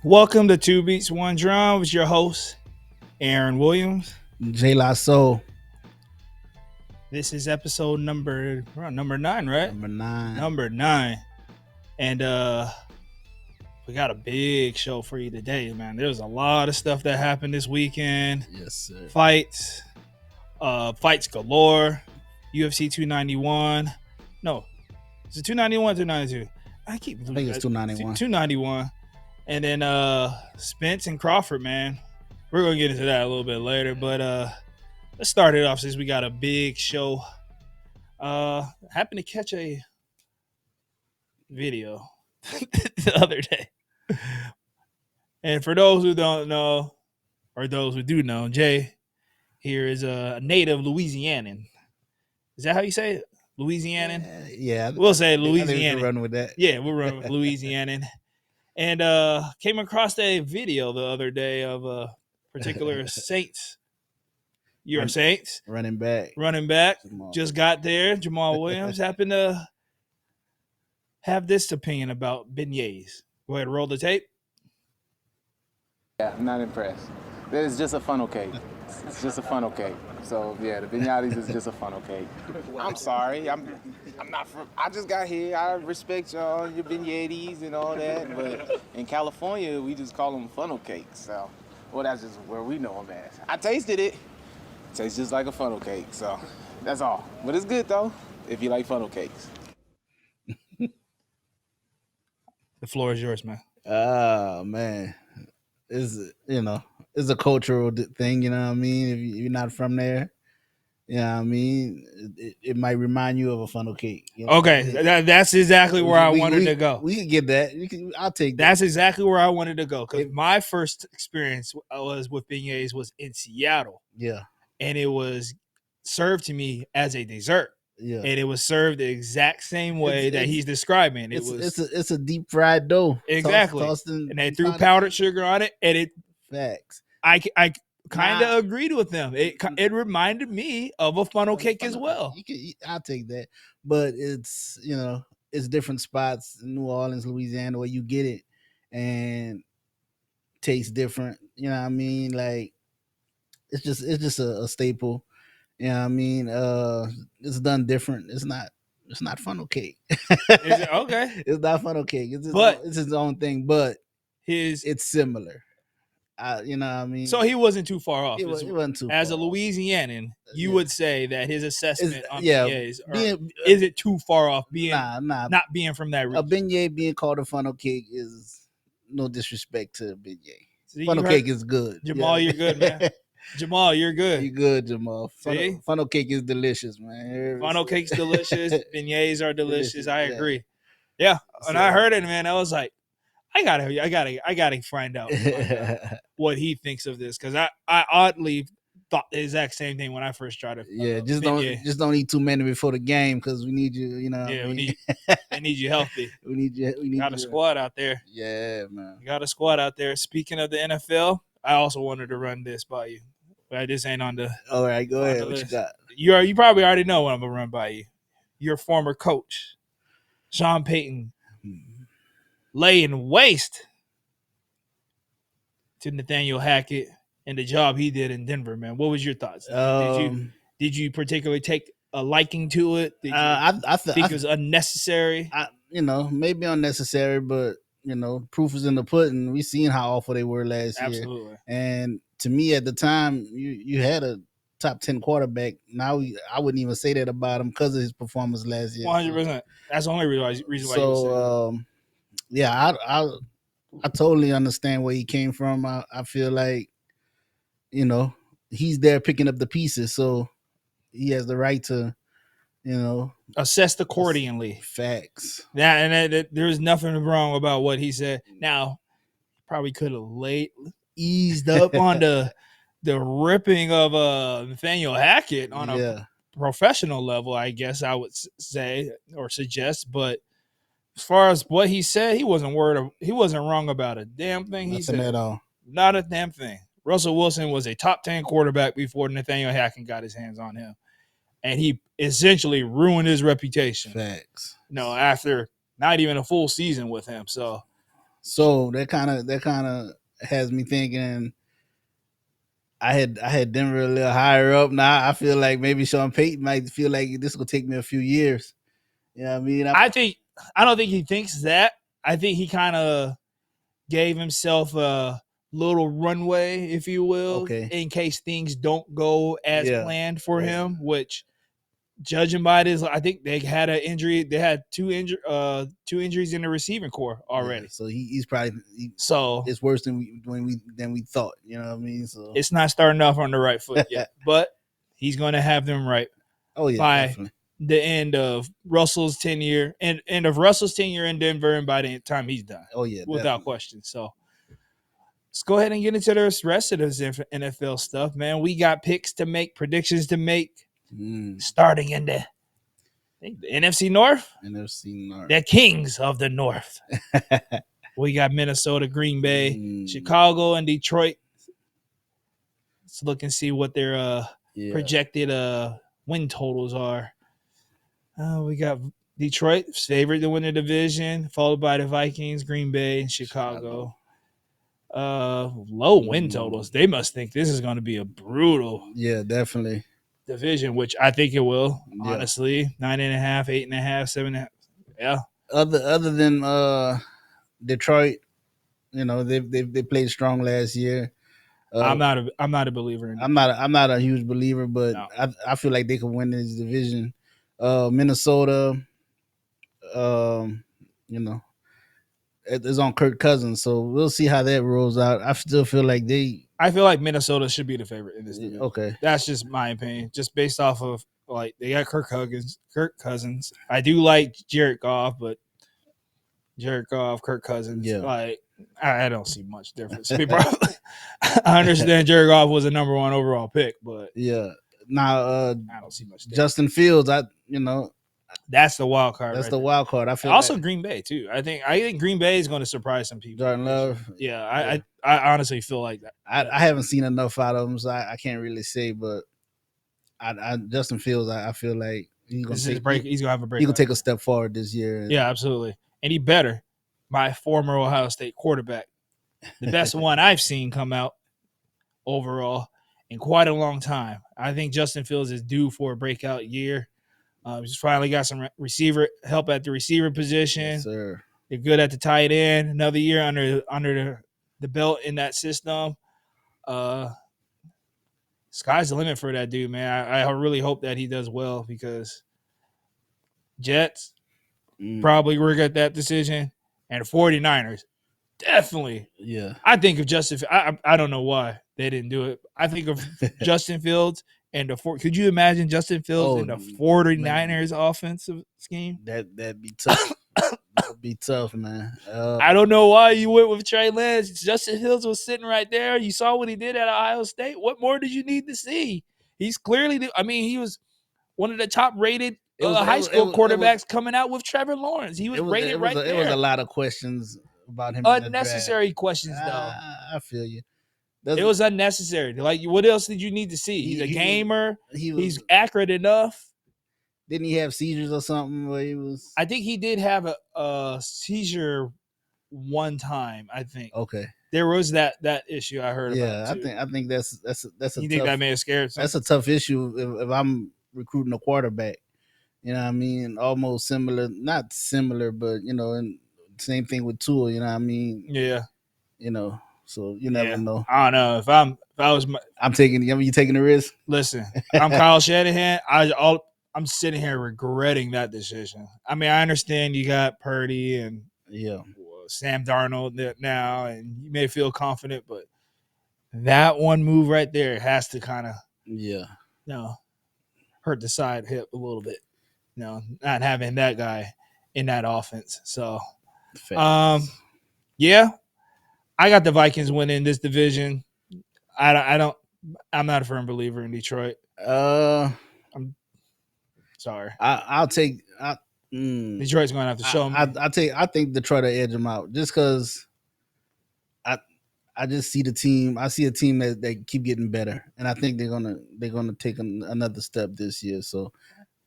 Welcome to Two Beats, One Drum with your host, Aaron Williams. J Lasso. This is episode number 9, right? Number 9. And we got a big show for you today, man. There's a lot of stuff that happened this weekend. Yes, sir. Fights galore. UFC 291. No. Is it 291 or 292? I think it's 291. 291. And then Spence and Crawford, man. We're going to get into that a little bit later. But let's start it off since we got a big show. Happened to catch a video the other day. And for those who don't know, or those who do know, Jay here is a native Louisianan. Is that how you say it? Louisianan? Yeah. We'll say Louisianan. I think Louisianan. we run with that. Yeah, we'll run with Louisianan. And came across a video the other day of a particular Saints. You're Saints. Running back. Jamal. Just got there. Jamal Williams happened to have this opinion about beignets. Go ahead, roll the tape. Yeah, I'm not impressed. That is just a funnel cake. It's just a funnel cake. So yeah, the beignets is just a funnel cake. I'm sorry. I'm not from. I just got here. I respect y'all, your beignets and all that. But in California, we just call them funnel cakes. So, well, that's just where we know them as. I tasted it. It tastes just like a funnel cake. So that's all. But it's good though, if you like funnel cakes. The floor is yours, man. Oh man, it's it's a cultural thing. You know what I mean? If you're not from there, you know what I mean. It might remind you of a funnel cake. You know? Okay, that's exactly where I wanted to go. We can get that. I'll take that. That's exactly where I wanted to go because my first experience was with beignets was in Seattle. Yeah, and it was served to me as a dessert. Yeah, and it was served the exact same way that he's describing. It's a deep fried dough. Exactly, and they threw powdered sugar on it, and it facts. I kind of agreed with them. It reminded me of a funnel cake as well. I'll take that, but it's it's different spots in New Orleans, Louisiana, where you get it and tastes different. You know what I mean? Like it's just a staple. You know what I mean? It's done different. It's not funnel cake. Is it? Okay. It's not funnel cake. It's his own thing, but it's similar. You know what I mean? So he wasn't too far off. He wasn't too as far a Louisianan, you would say that his assessment on beignets is it too far off being not being from that region? A beignet being called a funnel cake is no disrespect to a beignet. So funnel cake is good. Jamal, you're good, man. Jamal, you're good. You're good, Jamal. Funnel cake is delicious, man. Funnel cake's delicious. Beignets are delicious. I agree. Yeah. When I heard it, man, I was like, I gotta find out what he thinks of this because I oddly thought the exact same thing when I first tried it. Yeah, just don't eat too many before the game because we need you. You know. Yeah, we need you healthy. We need you. We got a squad out there. Yeah, man. You got a squad out there. Speaking of the NFL, I also wanted to run this by you. But this ain't on the. All right, go ahead. What you got? You probably already know what I'm gonna run by you. Your former coach, Sean Payton, laying waste to Nathaniel Hackett and the job he did in Denver. Man, what was your thoughts? Did you particularly take a liking to it? Did you I think it was unnecessary? Maybe unnecessary, but proof is in the pudding. We seen how awful they were last year. Absolutely. And to me, at the time, you had a top 10 quarterback. Now I wouldn't even say that about him because of his performance last year. 100%. That's the only reason why. So, yeah, I totally understand where he came from. I feel like, he's there picking up the pieces, so he has the right to, assessed accordingly. Facts. Yeah, and there's nothing wrong about what he said. Now, probably could have eased up on the ripping of Nathaniel Hackett on a professional level, I guess I would say or suggest. But as far as what he said, he wasn't wrong about a damn thing he said. At all. Not a damn thing. Russell Wilson was a top 10 quarterback before Nathaniel Hackett got his hands on him. And he essentially ruined his reputation. Facts. After not even a full season with him. So So that kind of has me thinking. I had Denver a little higher up. Now I feel like maybe Sean Payton might feel like this will take me a few years. You know what I mean? I don't think he thinks that. I think he kind of gave himself a little runway, if you will, in case things don't go as planned for him, which judging by this, I think they had an injury. They had two injuries in the receiving core already. Yeah, so he's probably so it's worse than we thought. You know what I mean? So it's not starting off on the right foot yet, but he's going to have them right. Oh yeah, by definitely. The end of Russell's tenure and end of Russell's tenure in Denver, and by the time he's done. Oh yeah, without definitely. question. So let's go ahead and get into the rest of this NFL stuff, man. We got picks to make, predictions to make. Starting in the NFC North. NFC North. The Kings of the North. We got Minnesota, Green Bay, Chicago, and Detroit. Let's look and see what their projected win totals are. We got Detroit, favorite to win the division, followed by the Vikings, Green Bay, and Chicago. Low win totals. They must think this is going to be a brutal definitely division, which I think it will, honestly. 9.5, 8.5, 7.5. Yeah. Other than Detroit, you know, they played strong last year. I'm not a believer in it. I'm not a huge believer, but no. I feel like they could win this division. Minnesota, you know, it's on Kirk Cousins, so we'll see how that rolls out. I still feel like I feel like Minnesota should be the favorite in this division. Okay, that's just my opinion, just based off of like they got Kirk Cousins. I do like Jared Goff, but Jared Goff, Kirk Cousins, like I don't see much difference. I understand Jared Goff was a number 1 overall pick, but now I don't see much difference. Justin Fields, that's the wild card. That's the wild card. I feel also like. Green Bay too. I think Green Bay is going to surprise some people. Jordan Love. Yeah, I honestly feel like that. I haven't seen enough out of him, so I can't really say. But Justin Fields, I feel like he's gonna have a break. He gonna take a step forward this year. Yeah, absolutely, and he better. My former Ohio State quarterback, the best one I've seen come out overall in quite a long time. I think Justin Fields is due for a breakout year. He's finally got some receiver help at the receiver position. Yes, sir. They're good at the tight end. Another year under the belt in that system. Sky's the limit for that dude, man. I really hope that he does well because Jets probably regret that decision, and the 49ers definitely. Yeah. I think of Justin. I don't know why they didn't do it. I think of Justin Fields. And could you imagine Justin Fields in the 49ers offensive scheme? That'd be tough. That'd be tough, man. I don't know why you went with Trey Lance. Justin Fields was sitting right there. You saw what he did at Ohio State. What more did you need to see? He's clearly, he was one of the top rated high school quarterbacks coming out with Trevor Lawrence. He was rated right there. It was a lot of questions about him. Unnecessary questions, though. I feel you. It was unnecessary. Like, what else did you need to see? He's a gamer. He's accurate enough. Didn't he have seizures or something? Where he was? I think he did have a seizure one time. I think. Okay. There was that issue I heard about. Yeah, I think that's a. You think that may have scared? That's a tough issue if I'm recruiting a quarterback. You know what I mean? Almost similar, not similar, but and same thing with Tua. You know what I mean? Yeah. So you never know. I don't know if I'm taking. You taking the risk? Listen, I'm Kyle Shanahan. I'm sitting here regretting that decision. I understand you got Purdy and Sam Darnold now, and you may feel confident, but that one move right there has to kind of hurt the side hip a little bit. Not having that guy in that offense. So, I got the Vikings winning this division. I'm not a firm believer in Detroit. I'm sorry. I'll take. Detroit's going to have to show me. I think Detroit will edge them out just because. I just see the team. I see a team that keep getting better, and I think they're gonna take another step this year. So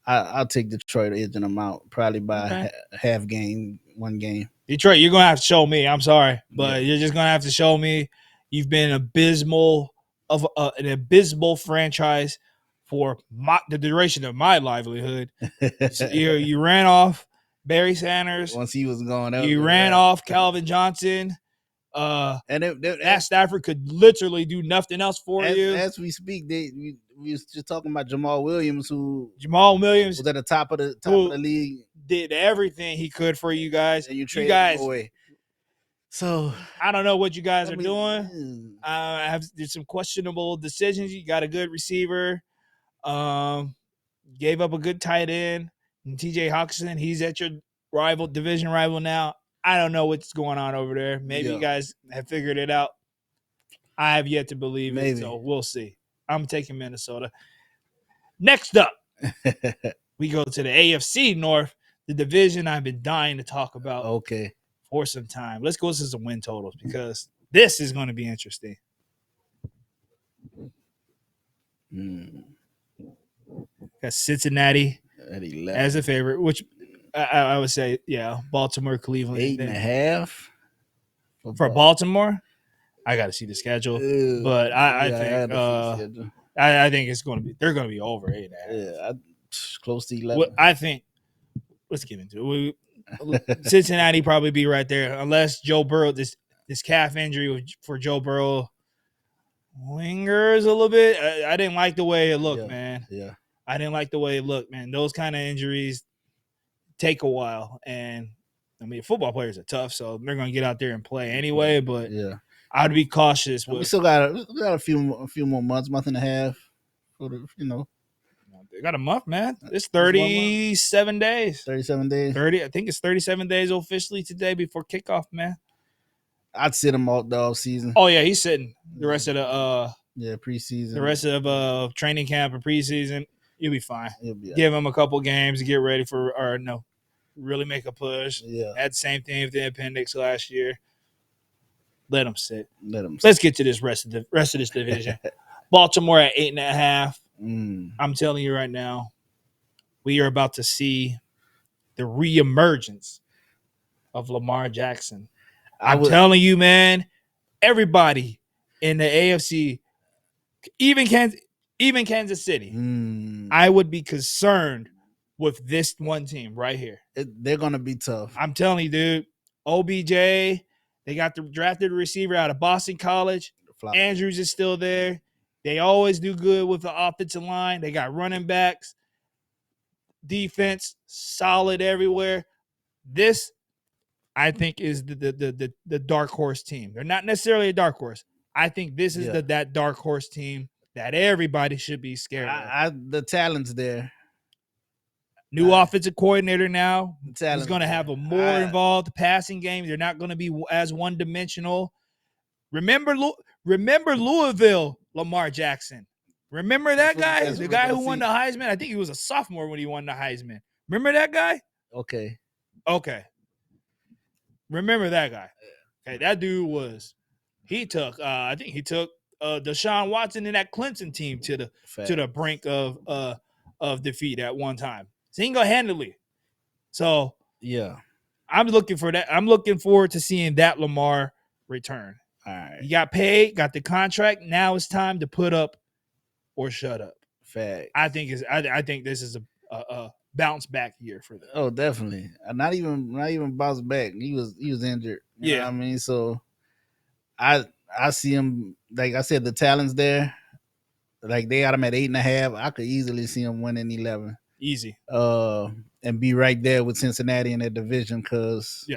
I'll take Detroit edging them out probably by half game, one game. Detroit, you're gonna have to show me. I'm sorry, but you're just gonna have to show me. You've been abysmal of an abysmal franchise for the duration of my livelihood. So you ran off Barry Sanders once he was going up. You ran off Calvin Johnson. And Matt Stafford could literally do nothing else for you. As we speak, we was just talking about Jamal Williams, was at the top of the league, did everything he could for you guys. And you guys away. So I don't know what you guys are doing. There's some questionable decisions. You got a good receiver. Gave up a good tight end. And TJ Hawkinson, he's at your division rival now. I don't know what's going on over there. Maybe you guys have figured it out. I have yet to believe it, so we'll see. I'm taking Minnesota. Next up, we go to the AFC North, the division I've been dying to talk about for some time. Let's go to some win totals because this is going to be interesting. Got Cincinnati as a favorite, which I would say, Baltimore, Cleveland. 8.5 for Baltimore. I got to see the schedule, but I think it's going to be. They're going to be over 8.5. Yeah, close to 11. Well, I think. Let's get into it. Cincinnati probably be right there, unless Joe Burrow this calf injury for Joe Burrow lingers a little bit. I didn't like the way it looked, man. Yeah, I didn't like the way it looked, man. Those kind of injuries take a while, and I mean, football players are tough, so they're going to get out there and play anyway. But I'd be cautious. We still got a few more months, month and a half. They got a month, man. It's 37 days. 37 days. 30. I think it's 37 days officially today before kickoff, man. I'd sit him all the off season. Oh yeah, he's sitting the rest of the preseason. The rest of training camp and preseason. You'll be fine. Give him a couple games to get ready really make a push. Yeah. Had the same thing with the appendix last year. Let him sit. Let's get to this rest of this division. Baltimore at 8.5. I'm telling you right now, we are about to see the reemergence of Lamar Jackson. I'm telling you, man, everybody in the AFC, even Kansas City, I would be concerned with this one team right here. They're going to be tough. I'm telling you, dude. OBJ, they got the drafted receiver out of Boston College. Andrews is still there. They always do good with the offensive line. They got running backs. Defense, solid everywhere. This, I think, is the dark horse team. They're not necessarily a dark horse. I think this is that dark horse team that everybody should be scared of. The talent's there. New offensive coordinator now. He's going to have a more involved passing game. They're not going to be as one-dimensional. Remember Louisville, Lamar Jackson. Remember that guy? The guy who won the Heisman? I think he was a sophomore when he won the Heisman. Remember that guy? Okay. Remember that guy. Okay, that dude he took Deshaun Watson and that Clemson team to the brink of defeat at one time. Single-handedly. So I'm looking for that. I'm looking forward to seeing that Lamar return. All right. You got paid, got the contract. Now it's time to put up or shut up. Fact. I think this is a bounce back year for them. Oh, definitely. Not even bounce back. He was injured. You know what I mean? So I see him, like I said, the talent's there. Like they got him at 8.5. I could easily see him winning 11. Easy. And be right there with Cincinnati in that division because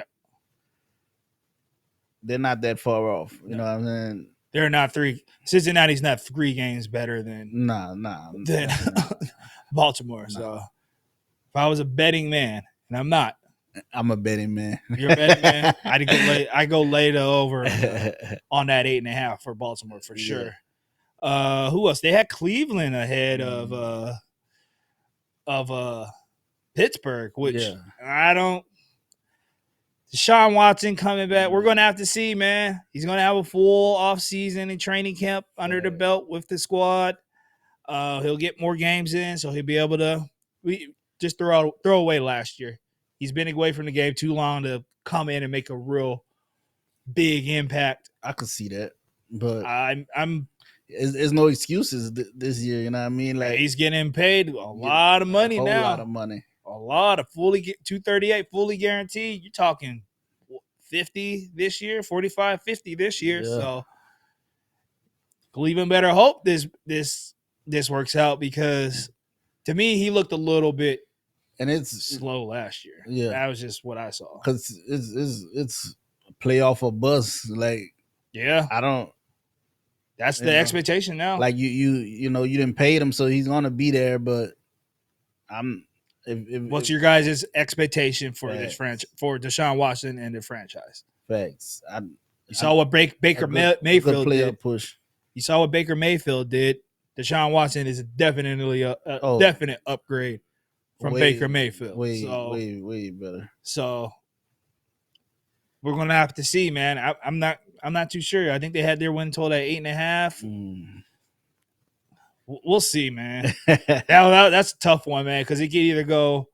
they're not that far off. You know what I'm saying? They're not Cincinnati's not 3 games better than Baltimore. So if I was a betting man, and I'm not. I'm a betting man. You're a betting man? I go lay the over on that 8.5 for Baltimore for sure. Who else? They had Cleveland ahead of Pittsburgh, which I don't. Deshaun Watson coming back. We're going to have to see, man. He's going to have a full offseason and training camp under the belt with the squad. He'll get more games in, so he'll be able to just throw away last year. He's been away from the game too long to come in and make a real big impact. I could see that, but I'm. There's no excuses this year. You know what I mean? Like he's getting paid a lot of money now. A lot of money. A lot of $238 fully guaranteed. You're talking 50 this year, 45, 50 this year. Yeah. So Cleveland better hope this works out, because to me he looked a little bit slow last year. Yeah, that was just what I saw. Because it's playoff or bust. Like I don't. That's the expectation now. Like you know you didn't pay him, so he's gonna be there. But what's your guys' expectation for this franchise, for Deshaun Watson and the franchise? Facts. You saw what Baker Mayfield did. Push. You saw what Baker Mayfield did. Deshaun Watson is definitely a definite upgrade from Baker Mayfield. Way better. So we're gonna have to see, man. I'm not too sure. I think they had their win total at 8.5. We'll see, man. That's a tough one, man, because it could either go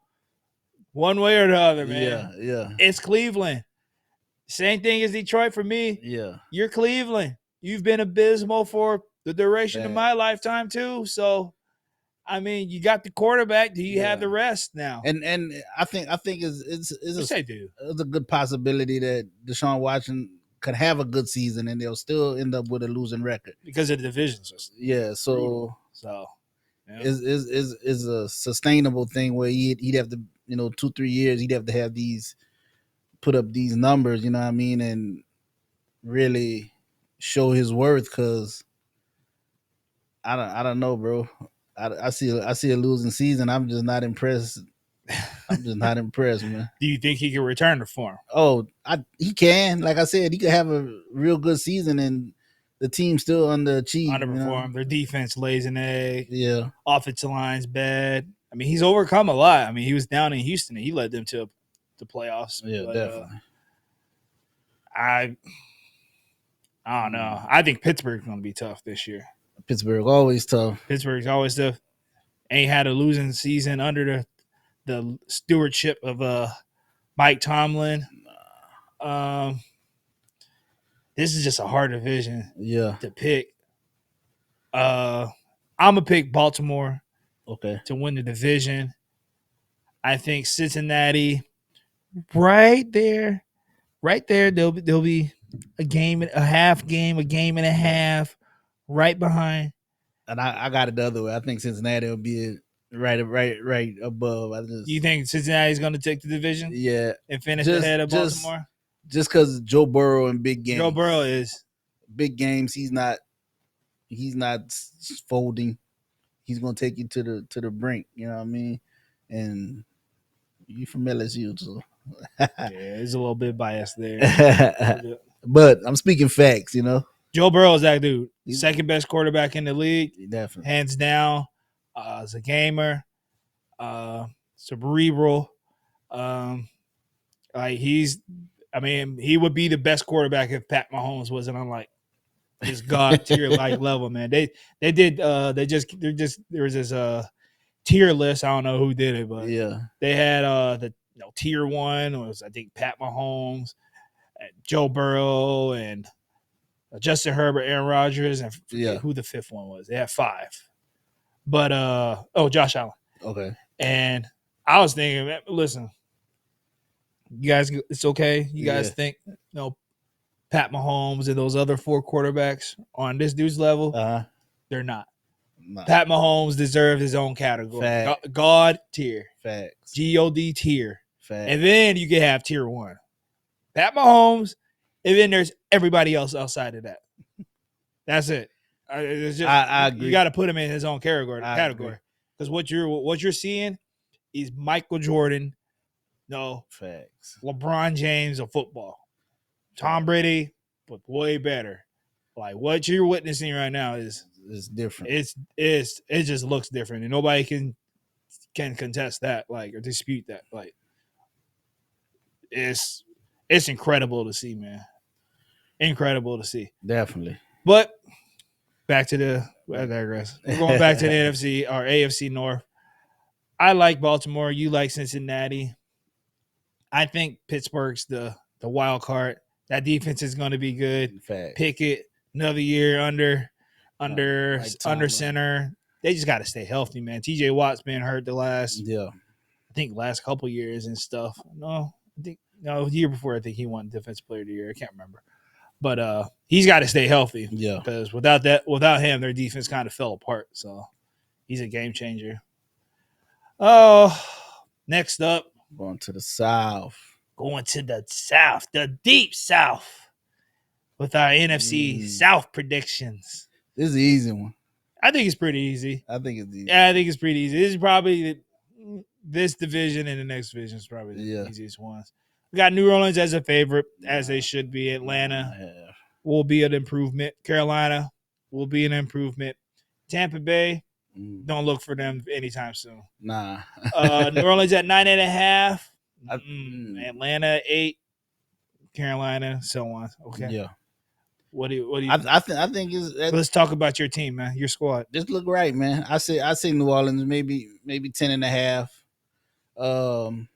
one way or the other, man. Yeah. It's Cleveland. Same thing as Detroit for me. Yeah. You're Cleveland. You've been abysmal for the duration of my lifetime too. So, I mean, you got the quarterback. Do you have the rest now? And I think it's a good possibility that Deshaun Watson could have a good season and they'll still end up with a losing record because of the division system. Yeah, so is a sustainable thing where he'd have to, 2-3 years he'd have to have put up these numbers, you know what I mean, and really show his worth, because I don't know, bro. I see a losing season. I'm just not impressed. I'm just not impressed, man. Do you think he can return to form? Oh, he can. Like I said, he could have a real good season and the team still underperform. Their defense lays an egg. Yeah. Offensive line's bad. I mean, he's overcome a lot. I mean, he was down in Houston and he led them to the playoffs. Yeah, but, definitely. I don't know. I think Pittsburgh's going to be tough this year. Pittsburgh always tough. Pittsburgh's always tough. Ain't had a losing season under the stewardship of Mike Tomlin. This is just a hard division to pick. I'm going to pick Baltimore to win the division. I think Cincinnati right there. They'll be a game and a half, a game and a half right behind. And I got it the other way. I think Cincinnati will be right above. You think Cincinnati's going to take the division? Yeah. And finish ahead of Baltimore? Just because Joe Burrow in big games. Joe Burrow is. Big games, he's not folding. He's going to take you to the brink, you know what I mean? And you from LSU, so. There's a little bit biased there. But I'm speaking facts, Joe Burrow is that dude. Second best quarterback in the league. Definitely. Hands down. As a gamer. Cerebral. He would be the best quarterback if Pat Mahomes wasn't on his God tier level, man. There was this tier list. I don't know who did it, but they had the tier 1 was, I think, Pat Mahomes, Joe Burrow, and Justin Herbert, Aaron Rodgers, and who the fifth one was. They had 5. But Josh Allen. Okay. And I was thinking, man, listen, you guys, it's okay. You guys think, Pat Mahomes and those other 4 quarterbacks on this dude's level, they're not. No. Pat Mahomes deserves his own category. God tier. Facts. God tier. Facts. And then you can have tier 1. Pat Mahomes, and then there's everybody else outside of that. That's it. I agree. You got to put him in his own category. Because what you're seeing is Michael Jordan, facts. LeBron James of football. Tom Brady, but way better. Like what you're witnessing right now is different. It just looks different, and nobody can contest that, or dispute that. It's incredible to see, man. Incredible to see. Definitely. But back to I digress. We're going back to the NFC or AFC North. I like Baltimore. You like Cincinnati. I think Pittsburgh's the wild card. That defense is going to be good. Fact. Pickett, another year under Tomlin. center. They just got to stay healthy, man. TJ Watt's been hurt the last couple years and stuff. The year before I think he won Defensive Player of the Year. I can't remember, but he's got to stay healthy. Yeah, because without him, their defense kind of fell apart. So he's a game changer. Oh, next up, going to the South, the deep South, with our NFC South predictions. This is an easy one. I think it's pretty easy. I think it's easy. Yeah, I think it's pretty easy. This is probably this division and the next division is probably the easiest ones. We got New Orleans as a favorite, as they should be. Atlanta will be an improvement. Carolina will be an improvement. Tampa Bay, don't look for them anytime soon. Nah. New Orleans at 9.5. Atlanta 8. Carolina, so on. Okay. Yeah. What do you? I think is. Let's talk about your team, man. Your squad. Just look right, man. I say New Orleans, maybe 10.5.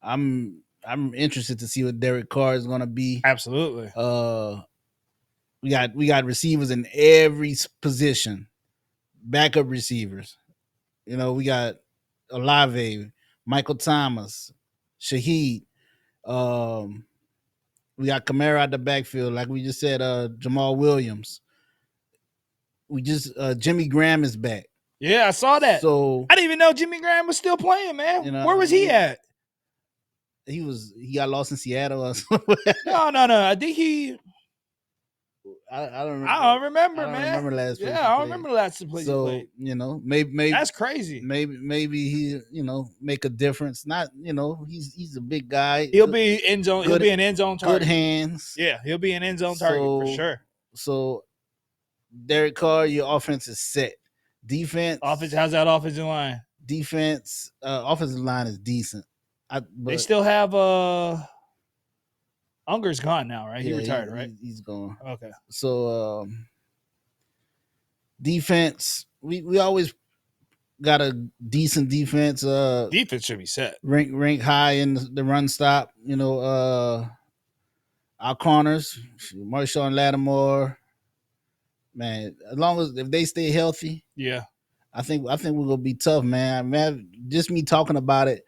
I'm interested to see what Derek Carr is gonna be. Absolutely. We got receivers in every position, backup receivers. We got Olave, Michael Thomas, Shaheed. We got Kamara out the backfield, like we just said. Jamal Williams. We just Jimmy Graham is back. Yeah, I saw that. So I didn't even know Jimmy Graham was still playing, man. Where was he at? He got lost in Seattle or something. No. I think he. I don't remember. I don't remember, man. I don't remember last. Yeah, I don't remember the last place he played. Maybe that's crazy. Maybe he, make a difference. Not, he's a big guy. He'll be end zone. He'll be an end zone target. Good hands. Yeah, he'll be an end zone target for sure. So, Derek Carr, your offense is set. Defense. How's that offensive line? Defense. Offensive line is decent. They still have Unger's gone now, right? He retired, right? He's gone. Okay. So defense, we always got a decent defense. Defense should be set. Rank high in the run stop. Our corners, Marshawn Lattimore. Man, as long as if they stay healthy, yeah, I think we're gonna be tough, man. Just me talking about it.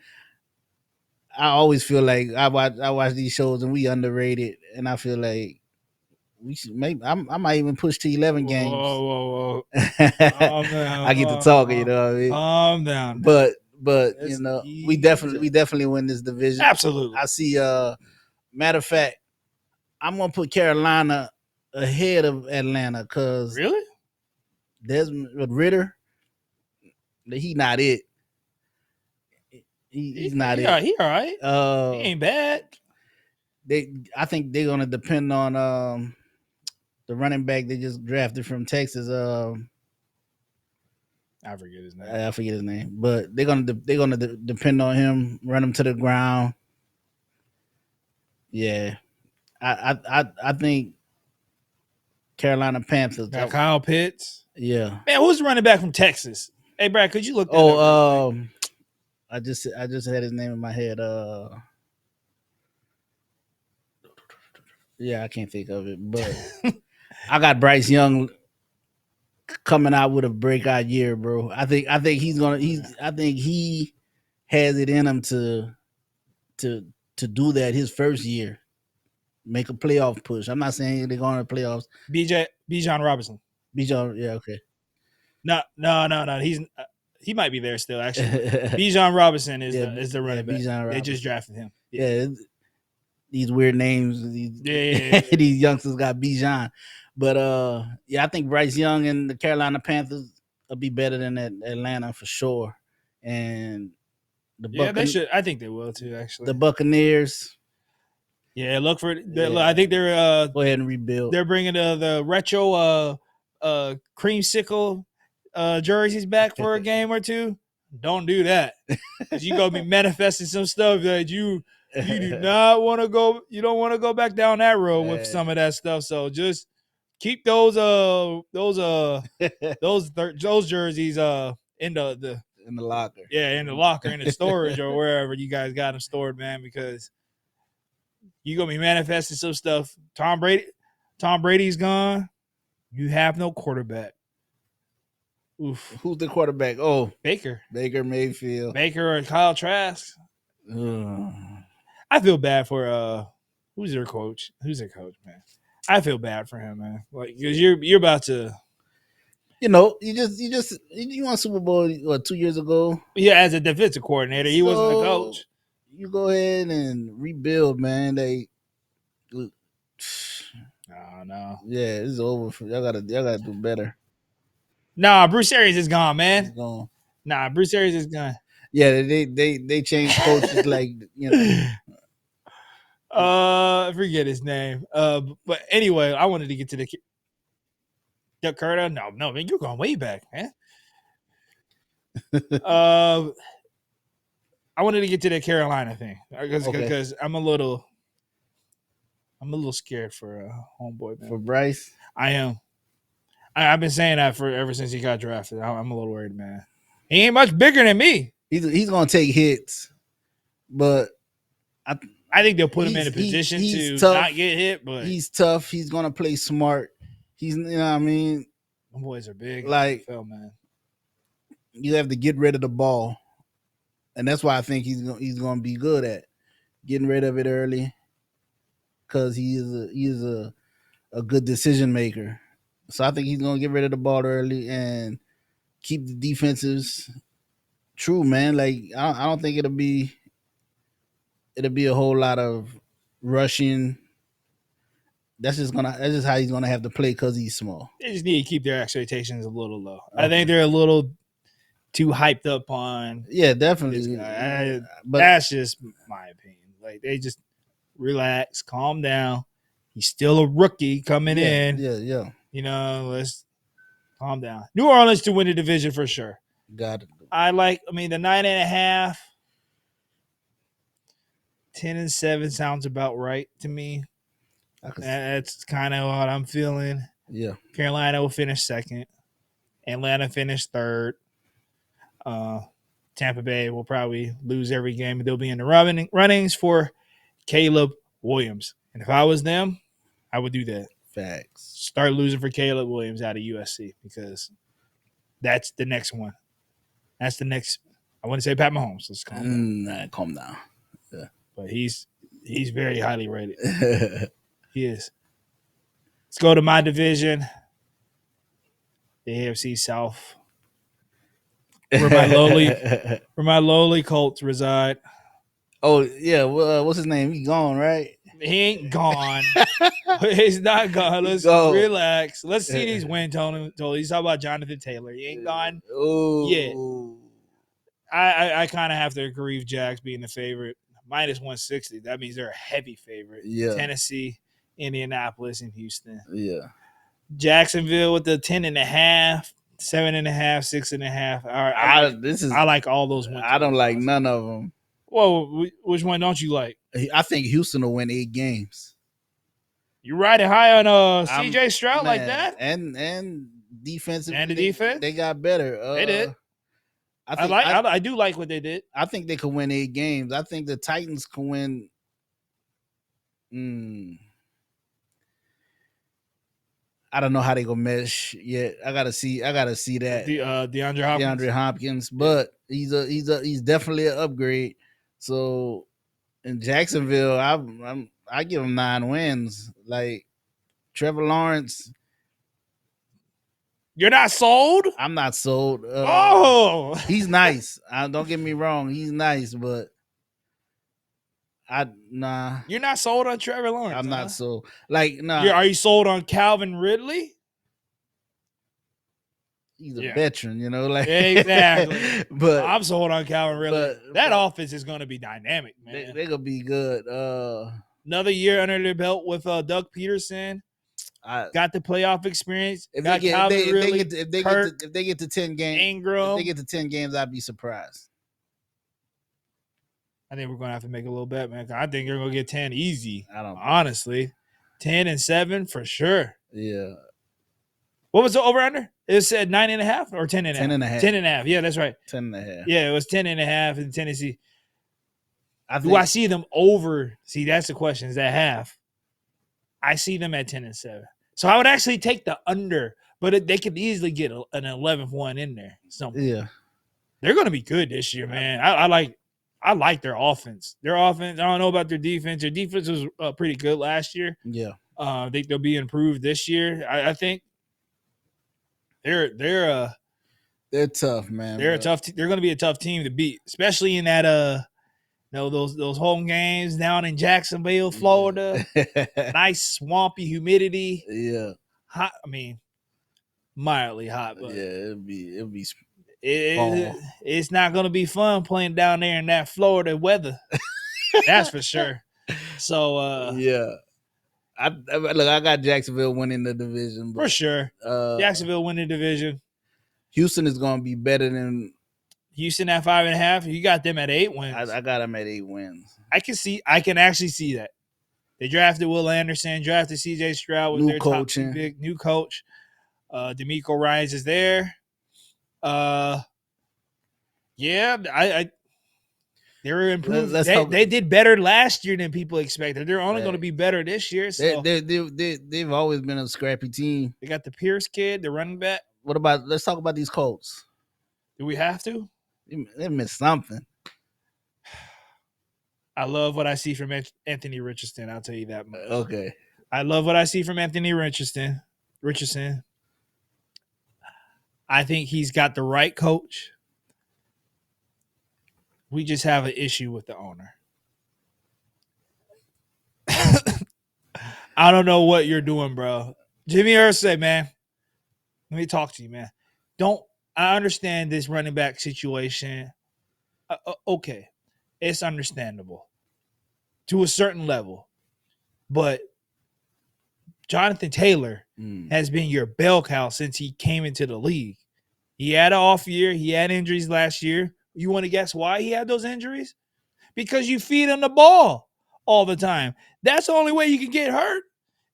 I always feel like I watch these shows and we underrated, and I feel like we should I might even push to 11 games. Whoa. I get to talking, you know what I mean? Calm down. But we definitely win this division. Absolutely. I see. Matter of fact, I'm gonna put Carolina ahead of Atlanta because really, Desmond Ritter, he not it. He's not it. Yeah, he all right. He ain't bad. I think they're gonna depend on the running back they just drafted from Texas. I forget his name. But they're gonna depend on him, run him to the ground. Yeah, I think Carolina Panthers. Got Kyle Pitts. Yeah, man, who's the running back from Texas? Hey, Brad, could you look that up? I just had his name in my head. Yeah, I can't think of it, but I got Bryce Young coming out with a breakout year, bro. I think he has it in him to do that his first year, make a playoff push. I'm not saying they're going to playoffs. Bijan Robinson. Bijan, yeah, okay. No. He might be there still. Actually, Bijan Robinson is the running back. They just drafted him. Yeah, these weird names. These youngsters got Bijan, but I think Bryce Young and the Carolina Panthers will be better than Atlanta for sure. And they should. I think they will too. Actually, the Buccaneers. Yeah, look for it. I think they're go ahead and rebuild. They're bringing the retro creamsicle jerseys back for a game or two. Don't do that, because you gonna be manifesting some stuff that you do not want to go. You don't want to go back down that road with some of that stuff. So just keep those jerseys in the in the locker. Yeah, in the locker, in the storage, or wherever you guys got them stored, man, because you're going to be manifesting some stuff. Tom Brady's gone. You have no quarterback. Oof. Who's the quarterback? Oh, Baker Mayfield. Baker or Kyle Trask. I feel bad for who's their coach? Who's their coach, man? I feel bad for him, man. Like, because you're about to, you know, you won Super Bowl 2 years ago. Yeah, as a defensive coordinator, he wasn't the coach. You go ahead and rebuild, man. Oh no. Yeah, it's over. Y'all gotta do better. Nah, Bruce Arians is gone, man. He's gone. Nah, Bruce Arians is gone. Yeah, they changed coaches like, you know. I forget his name. But anyway, I wanted to get to the Curta. No, man, you're going way back, man. I wanted to get to the Carolina thing because I'm a little scared for homeboy, man. For Bryce, I am. I've been saying that ever since he got drafted. I'm a little worried, man. He ain't much bigger than me. He's gonna take hits, but I think they'll put him in a position to tough. Not get hit. But he's tough. He's gonna play smart. He's, you know what I mean. Them boys are big. Like, NFL, man. You have to get rid of the ball, and that's why I think he's gonna be good at getting rid of it early, because he is a good decision maker. So I think he's gonna get rid of the ball early and keep the defenses true, man. Like, I don't think it'll be a whole lot of rushing. That's just how he's gonna have to play because he's small. They just need to keep their expectations a little low. Okay. I think they're a little too hyped up on. Yeah, definitely. But that's just my opinion. Like, they just relax, calm down. He's still a rookie coming in. Yeah. You know, let's calm down. New Orleans to win the division for sure. Got it. The 9.5. 10-7 sounds about right to me. That's kind of what I'm feeling. Yeah. Carolina will finish second. Atlanta finished third. Tampa Bay will probably lose every game, but they'll be in the runnings for Caleb Williams. And if I was them, I would do that. Facts. Start losing for Caleb Williams out of USC, because that's the next one. That's the next. I want to say Pat Mahomes. Let's calm down. Calm down. Yeah. But he's very highly rated. He is. Let's go to my division, the AFC South, where my lowly Colts reside. Oh yeah, what's his name? He's gone, right? He ain't gone. He's not gone. Let's relax. Let's see these win totals. He's talking about Jonathan Taylor. He ain't gone yet. I kind of have to agree with Jags being the favorite. -160. That means they're a heavy favorite. Yeah. Tennessee, Indianapolis, and Houston. Yeah. Jacksonville with the 10.5, 7.5, 6.5. All right, I like all those ones. I don't like none of them. Whoa, which one don't you like? I think Houston will win 8 games. You riding high on CJ Stroud like that? And defensive. And the defense? They got better. They did. I do like what they did. I think they could win 8 games. I think the Titans can win. I don't know how they gonna mesh yet. I gotta see that. DeAndre Hopkins, but he's definitely an upgrade. So in Jacksonville, I give him 9 wins. Like, Trevor Lawrence. You're not sold? I'm not sold. He's nice. Don't get me wrong. He's nice, but nah. You're not sold on Trevor Lawrence. I'm not sold. Like, nah. Are you sold on Calvin Ridley? He's a veteran, you know, like exactly. But I'm sold on Calvin Ridley. That offense is going to be dynamic, man. They're gonna be good. Another year under their belt with Doug Peterson. Got the playoff experience. If they get to 10 games, Ingram. If they get to 10 games, I'd be surprised. I think we're gonna have to make a little bet, man. I think you're gonna get 10 easy. Honestly, 10-7 for sure. Yeah. What was the over under? It said 9.5 or 10.5. 10.5. 10.5. Yeah, that's right. 10.5. Yeah, it was 10.5 in Tennessee. Do I see them over? See, that's the question. Is that half? I see them at 10-7. So I would actually take the under, but they could easily get an 11th one in there. Yeah, they're going to be good this year, man. I like their offense. Their offense. I don't know about their defense. Their defense was pretty good last year. Yeah, I think they'll be improved this year. I think they're tough, man. They're a tough. They're going to be a tough team to beat, especially in that those home games down in Jacksonville, Florida. Nice swampy humidity. Yeah, hot. I mean, mildly hot, but yeah, it'll be. It's not going to be fun playing down there in that Florida weather. That's for sure. So yeah, I got Jacksonville winning the division for sure. Jacksonville winning the division. Houston is going to be better than Houston at 5.5. You got them at 8 wins. I got them at 8 wins. I can actually see that. They drafted Will Anderson, drafted CJ Stroud with new their coaching. top big new coach. D'Amico Ryans is there. Yeah, they were improved. They did better last year than people expected. They're only going to be better this year. So they've always been a scrappy team. They got the Pierce kid, the running back. Let's talk about these Colts. Do we have to? They missed something. I love what I see from Anthony Richardson. I'll tell you that much. Okay. I love what I see from Anthony Richardson. I think he's got the right coach. We just have an issue with the owner. I don't know what you're doing, bro. Jimmy Irsay, man. Let me talk to you, man. I understand this running back situation. Okay. It's understandable to a certain level. But Jonathan Taylor has been your bell cow since he came into the league. He had an off year. He had injuries last year. You want to guess why he had those injuries? Because you feed him the ball all the time. That's the only way you can get hurt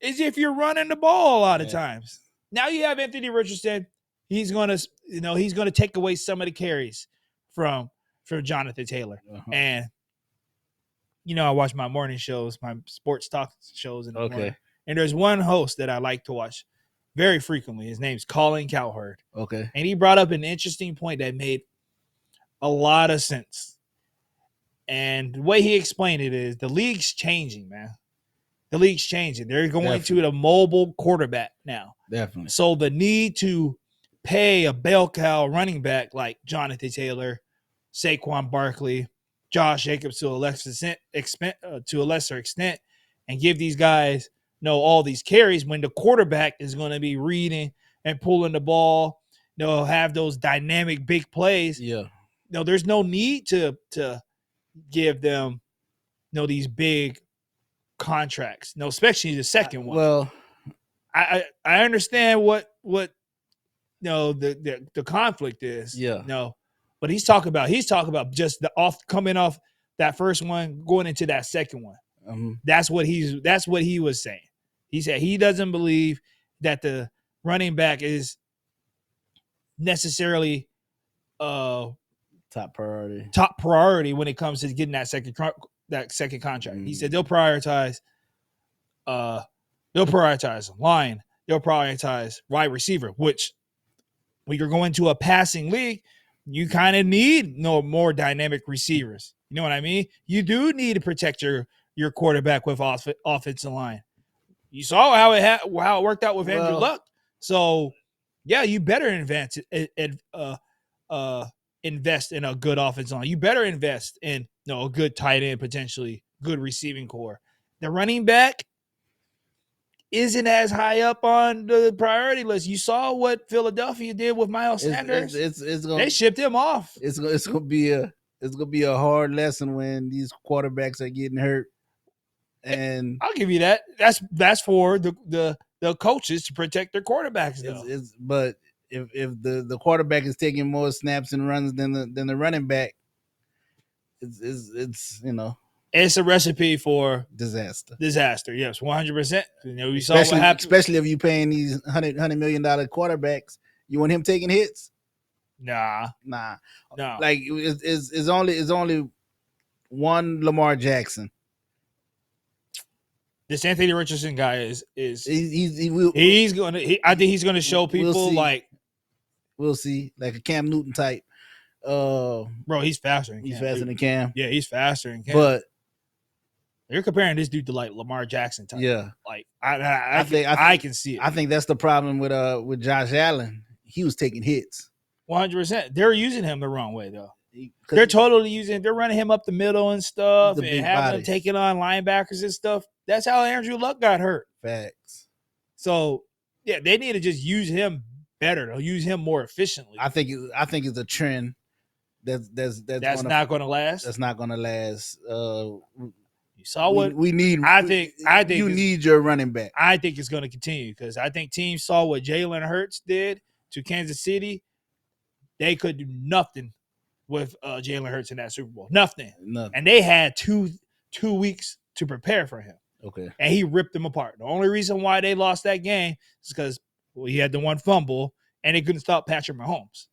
is if you're running the ball a lot of times. Now you have Anthony Richardson. He's going to take away some of the carries from Jonathan Taylor. Uh-huh. And I watch my morning shows, my sports talk shows in the morning. And there's one host that I like to watch very frequently. His name's Colin Cowherd. Okay. And he brought up an interesting point that made a lot of sense. And the way he explained it is the league's changing, man. The league's changing. They're going to the mobile quarterback now. Definitely. So the need to pay a bell cow running back like Jonathan Taylor, Saquon Barkley, Josh Jacobs to a lesser extent, and give these guys all these carries when the quarterback is going to be reading and pulling the ball. They'll have those dynamic big plays. Yeah. No, there's no need to give them these big contracts. No, especially the second one. Well, I understand what the conflict is. Yeah. No, but he's talking about just coming off that first one, going into that second one. Mm-hmm. That's what he was saying. He said he doesn't believe that the running back is necessarily top priority when it comes to getting that second contract. Mm-hmm. He said they'll prioritize line, they'll prioritize wide receiver, which when you're going to a passing league, you kind of need more dynamic receivers. You know what I mean? You do need to protect your quarterback with offensive line. You saw how it worked out with Andrew Luck. So, yeah, you better invest in a good offensive line. You better invest in a good tight end, potentially good receiving core. The running back isn't as high up on the priority list. You saw what Philadelphia did with Miles Sanders. They shipped him off. It's gonna be a hard lesson when these quarterbacks are getting hurt. And I'll give you that. That's for the coaches to protect their quarterbacks. But if the quarterback is taking more snaps and runs than the running back, it's a recipe for disaster. Yes, 100%. We saw what happened, especially if you're paying these $100 million quarterbacks You want him taking hits? Nah. Nah. No. Like it's only one Lamar Jackson. This Anthony Richardson guy is he's gonna. I think he's gonna show people we'll see, like a Cam Newton type. Bro, he's faster. He's faster than Cam. Yeah, he's faster than Cam. But you're comparing this dude to like Lamar Jackson type. Yeah, like I can see it. I think that's the problem with Josh Allen. He was taking hits. 100%. They're using him the wrong way though. They're totally using. They're running him up the middle and stuff, and having him taking on linebackers and stuff. That's how Andrew Luck got hurt. Facts. So yeah, they need to just use him better. They'll use him more efficiently. I think it's a trend that's not going to last. That's not going to last. You saw what we need. I think you need your running back. I think it's going to continue because I think teams saw what Jalen Hurts did to Kansas City. They could do nothing with Jalen Hurts in that Super Bowl. Nothing. And they had two weeks to prepare for him. Okay. And he ripped them apart. The only reason why they lost that game is because he had the one fumble and they couldn't stop Patrick Mahomes.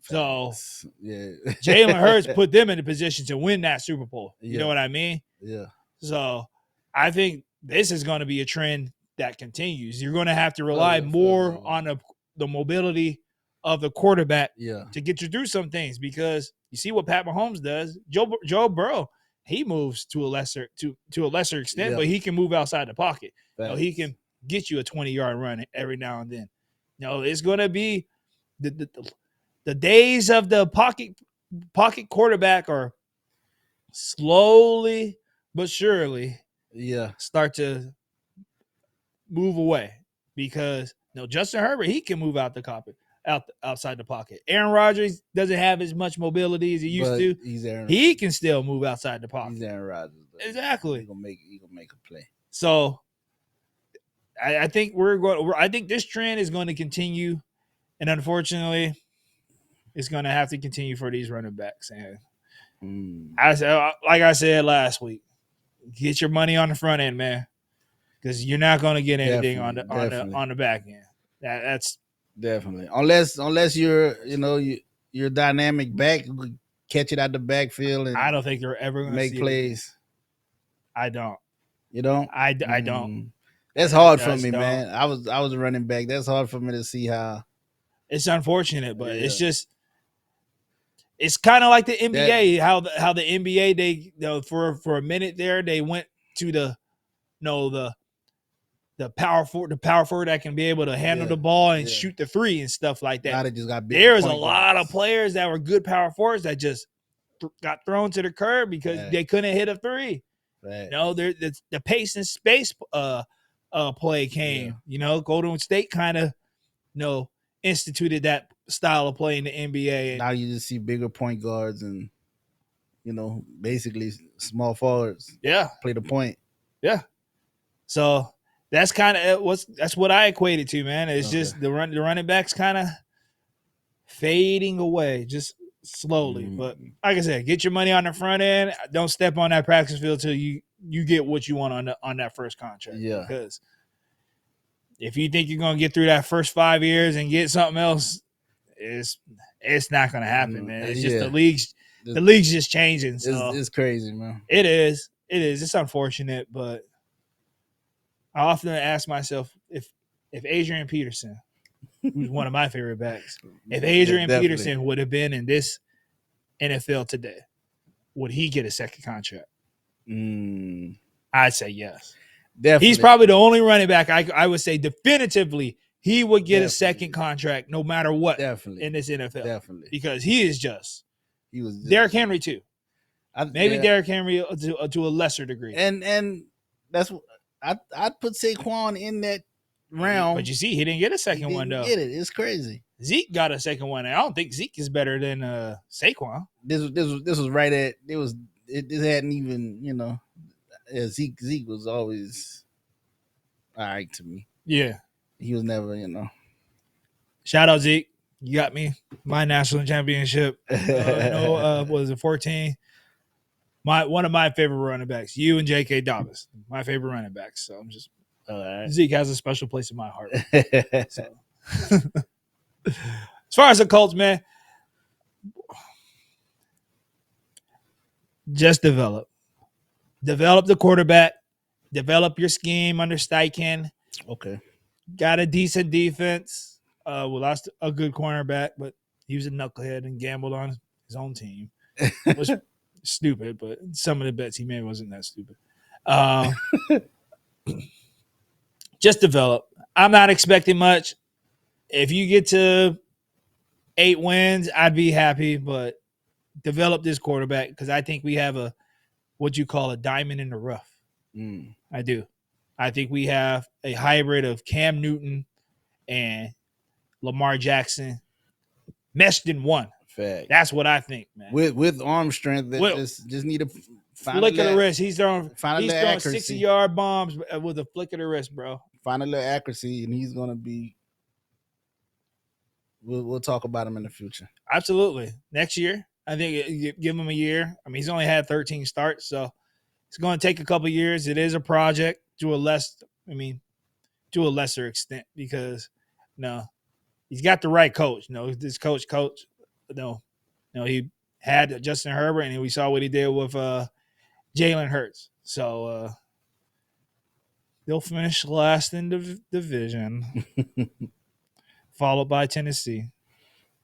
So yeah, Jalen Hurts put them in a position to win that Super Bowl. You know what I mean? Yeah. So I think this is going to be a trend that continues. You're going to have to rely more on the mobility of the quarterback to get you through some things because you see what Pat Mahomes does. Joe Burrow, he moves to a lesser extent, but he can move outside the pocket. You know, he can get you a 20-yard run every now and then. You know, it's going to be the days of the pocket quarterback are slowly but surely start to move away because Justin Herbert, he can move outside the pocket. Aaron Rodgers doesn't have as much mobility as he used to. He can still move outside the pocket. He's Aaron Rodgers. Exactly. He's gonna make a play. So I think I think this trend is going to continue, and unfortunately, it's going to have to continue for these running backs. And like I said last week, get your money on the front end, man, because you're not going to get anything on the back end. That's definitely unless you're you're dynamic back, catch it out the backfield, and I don't think they're ever going to make plays. I don't. You don't? I don't. That's hard for me, man. I was a running back. That's hard for me to see how. It's unfortunate, but it's just. It's kind of like the NBA. How the NBA they for a minute there they went to the power forward that can be able to handle the ball and shoot the three and stuff like that. Now they just got There's a lot of players that were good power forwards that just got thrown to the curb because they couldn't hit a three. Right. The pace and space play came. Golden State kind of instituted that style of play in the NBA. And now you just see bigger point guards and basically small forwards. Yeah, play the point. Yeah, so that's kind of that's what I equated to, man. It's just the running backs kind of fading away, just slowly. But like I said, get your money on the front end. Don't step on that practice field till you get what you want on that first contract. Yeah, because if you think you're gonna get through that first 5 years and get something else, it's not gonna happen, man. It's just the league's just changing. So it's crazy, man. It is. It's unfortunate, but I often ask myself if Adrian Peterson, who's one of my favorite backs, if Adrian Peterson would have been in this NFL today, would he get a second contract? I'd say yes. Definitely. He's probably the only running back I would say definitively he would get a second contract no matter what in this NFL. Definitely. Because he was Derrick Henry too. Derrick Henry to a lesser degree. And that's I'd put Saquon in that round. But you see, he didn't get a second one though. Get it. It's crazy. Zeke got a second one. I don't think Zeke is better than Saquon. This was right at it hadn't even, Zeke was always all right to me. Yeah. He was never, Shout out Zeke. You got me. My national championship. Was it 14? One of my favorite running backs. You and J.K. Dobbins. My favorite running backs. So I'm just Zeke has a special place in my heart. So. As far as the Colts, man, just develop the quarterback, develop your scheme under Steichen. Okay. Got a decent defense. We lost a good cornerback, but he was a knucklehead and gambled on his own team. It was stupid, but some of the bets he made wasn't that stupid. Just develop. I'm not expecting much. If you get to 8 wins, I'd be happy, but develop this quarterback because I think we have what you call a diamond in the rough. I do. I think we have a hybrid of Cam Newton and Lamar Jackson meshed in one. Fact. That's what I think, man. With arm strength, just need to flick of the wrist. He's throwing 60-yard 60-yard bombs with a flick of the wrist, bro. Find a little accuracy, and he's gonna be. We'll talk about him in the future. Absolutely. Next year, I think you give him a year. I mean, he's only had 13 starts, so it's going to take a couple years. It is a project to a lesser extent because he's got the right coach. This coach. He had Justin Herbert, and we saw what he did with Jalen Hurts. So they'll finish last in the division, followed by Tennessee.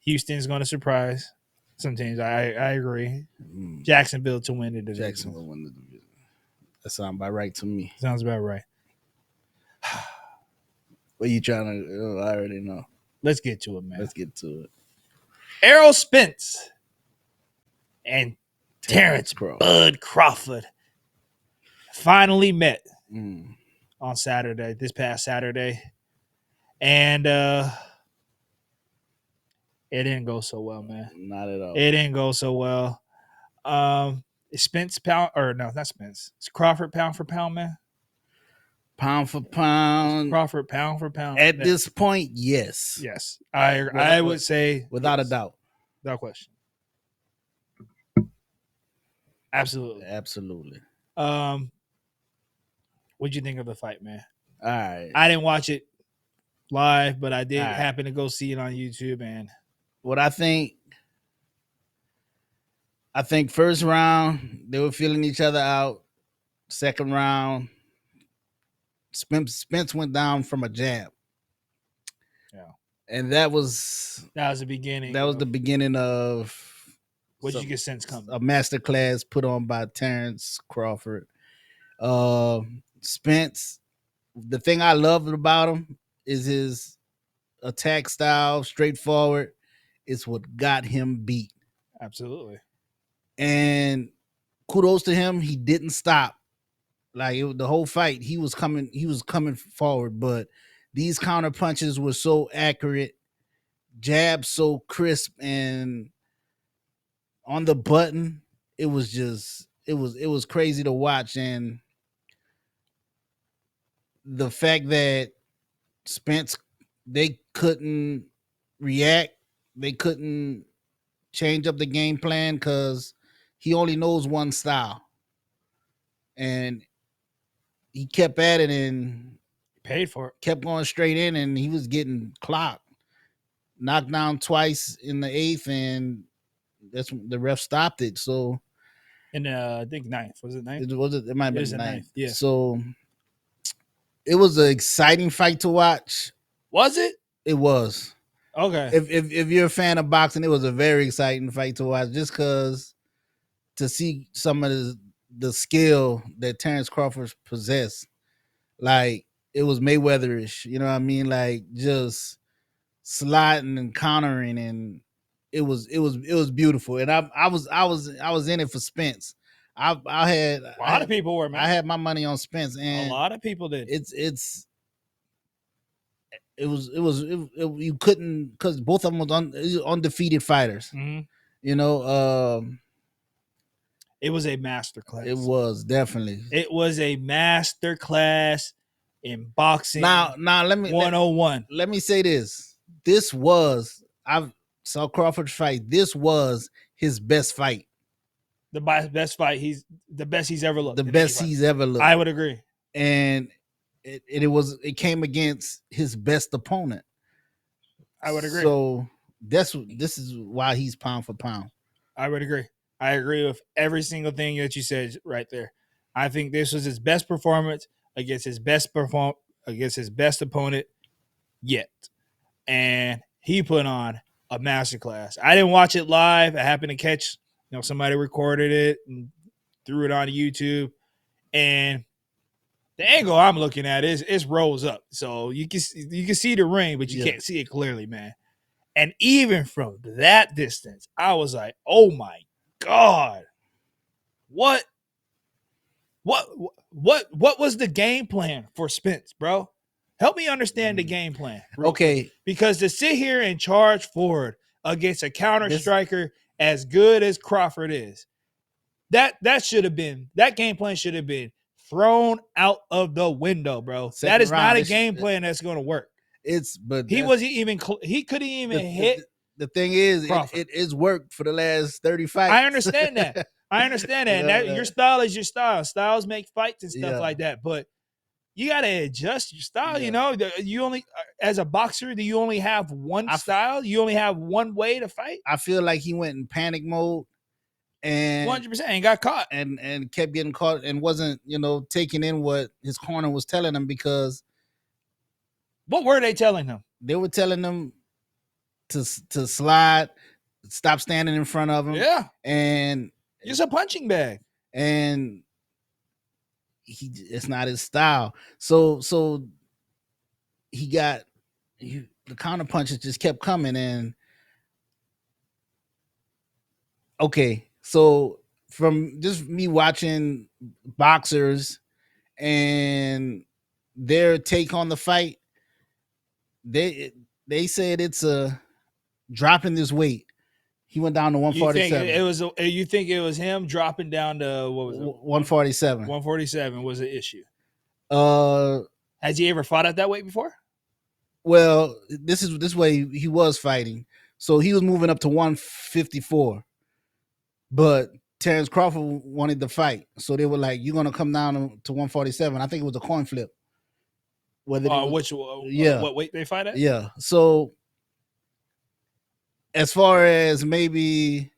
Houston's going to surprise some teams. I agree. Jacksonville to win the division. Jacksonville win the division. That sounds about right to me. Sounds about right. What are you trying to? I already know. Let's get to it, man. Let's get to it. Errol Spence and Terrence Bud Crawford finally met on Saturday, this past Saturday. And it didn't go so well, man. Not at all. It didn't go so well. Is Spence not Spence. It's Crawford pound for pound, man. Pound for pound. Crawford pound for pound. At this point, yes. Yes. I would say without a doubt. Without question. Absolutely. Absolutely. What'd you think of the fight, man? All right. I didn't watch it live, but I did happen to go see it on YouTube. And what I think first round, they were feeling each other out. Second round, Spence went down from a jab. Yeah. And that was the beginning. That was the beginning of what did you get sense coming? A masterclass put on by Terrence Crawford. Spence, the thing I loved about him is his attack style, straightforward. It's what got him beat. Absolutely. And kudos to him. He didn't stop. The whole fight, he was coming forward, but these counter punches were so accurate, jabs so crisp and on the button. It was crazy to watch. And the fact that Spence, they couldn't react, they couldn't change up the game plan because he only knows one style. And he kept at it and paid for it. Kept going straight in, and he was getting clocked. Knocked down twice in the 8th, and that's when the ref stopped it. So, in I think 9th. Was it 9th? It might have been 9th. Yeah. So it was an exciting fight to watch. Was it? It was. Okay. If you're a fan of boxing, it was a very exciting fight to watch, just because to see some of the skill that Terrence Crawford possessed, it was Mayweatherish, you know what I mean? Just sliding and countering, and it was beautiful. And I was in it for Spence. I had a lot of people were, man. I had my money on Spence, and a lot of people did. You couldn't, because both of them was undefeated fighters. Mm-hmm. You know, it was a masterclass. It was definitely. It was a masterclass in boxing. Now let me 101. Let me say this. I saw Crawford's fight. This was his best fight. The best fight. He's the best he's ever looked. The best he's ever looked. I would agree. And it came against his best opponent. I would agree. So this is why he's pound for pound. I would agree. I agree with every single thing that you said right there. I think this was his best performance against his best opponent yet, and he put on a masterclass. I didn't watch it live. I happened to catch, somebody recorded it and threw it on YouTube, and the angle I'm looking at is rolls up, so you can see the ring, but you can't see it clearly, man. And even from that distance, I was like, "Oh my God, what was the game plan for Spence, bro? Help me understand the game plan." Okay, because to sit here and charge forward against a counter striker as good as Crawford is, that game plan should have been thrown out of the window, bro. That is not a game plan that's going to work. He wasn't even he couldn't even hit. The thing is, it is worked for the last 30 fights. I understand that. And your style is your style. Styles make fights and stuff like that. But you got to adjust your style. You only, as a boxer, do you only have one style? You only have one way to fight? I feel like he went in panic mode and 100% and got caught and kept getting caught and wasn't, taking in what his corner was telling him, because what were they telling him? They were telling him to slide, stop standing in front of him. Yeah. And it's a punching bag. And it's not his style. So the counter punches just kept coming. And okay, so from just me watching boxers and their take on the fight, they said it's a dropping this weight. He went down to 147. You think it was him dropping down to what was it? 147. 147 was an issue. Has he ever fought at that weight before? Well, this way he was fighting. So he was moving up to 154. But Terrence Crawford wanted the fight. So they were like, "You're gonna come down to 147." I think it was a coin flip. What weight they fight at? Yeah. So as far as maybe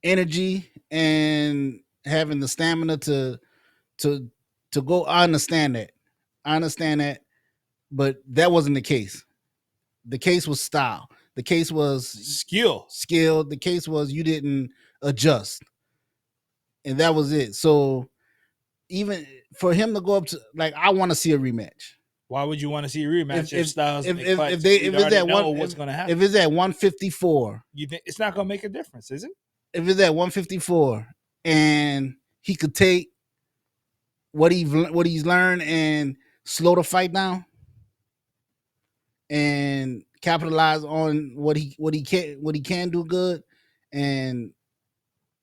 energy and having the stamina to go, I understand that, but that wasn't the case. The case was style. The case was skill. The case was you didn't adjust, and that was it. So even for him to go up to, like, I want to see a rematch. Why would you want to see a rematch if Styles if it's at what's going to happen? If it's at 154, you think it's not going to make a difference, is it? If it's at 154 and he could take what he's learned and slow the fight down and capitalize on what he can do good, and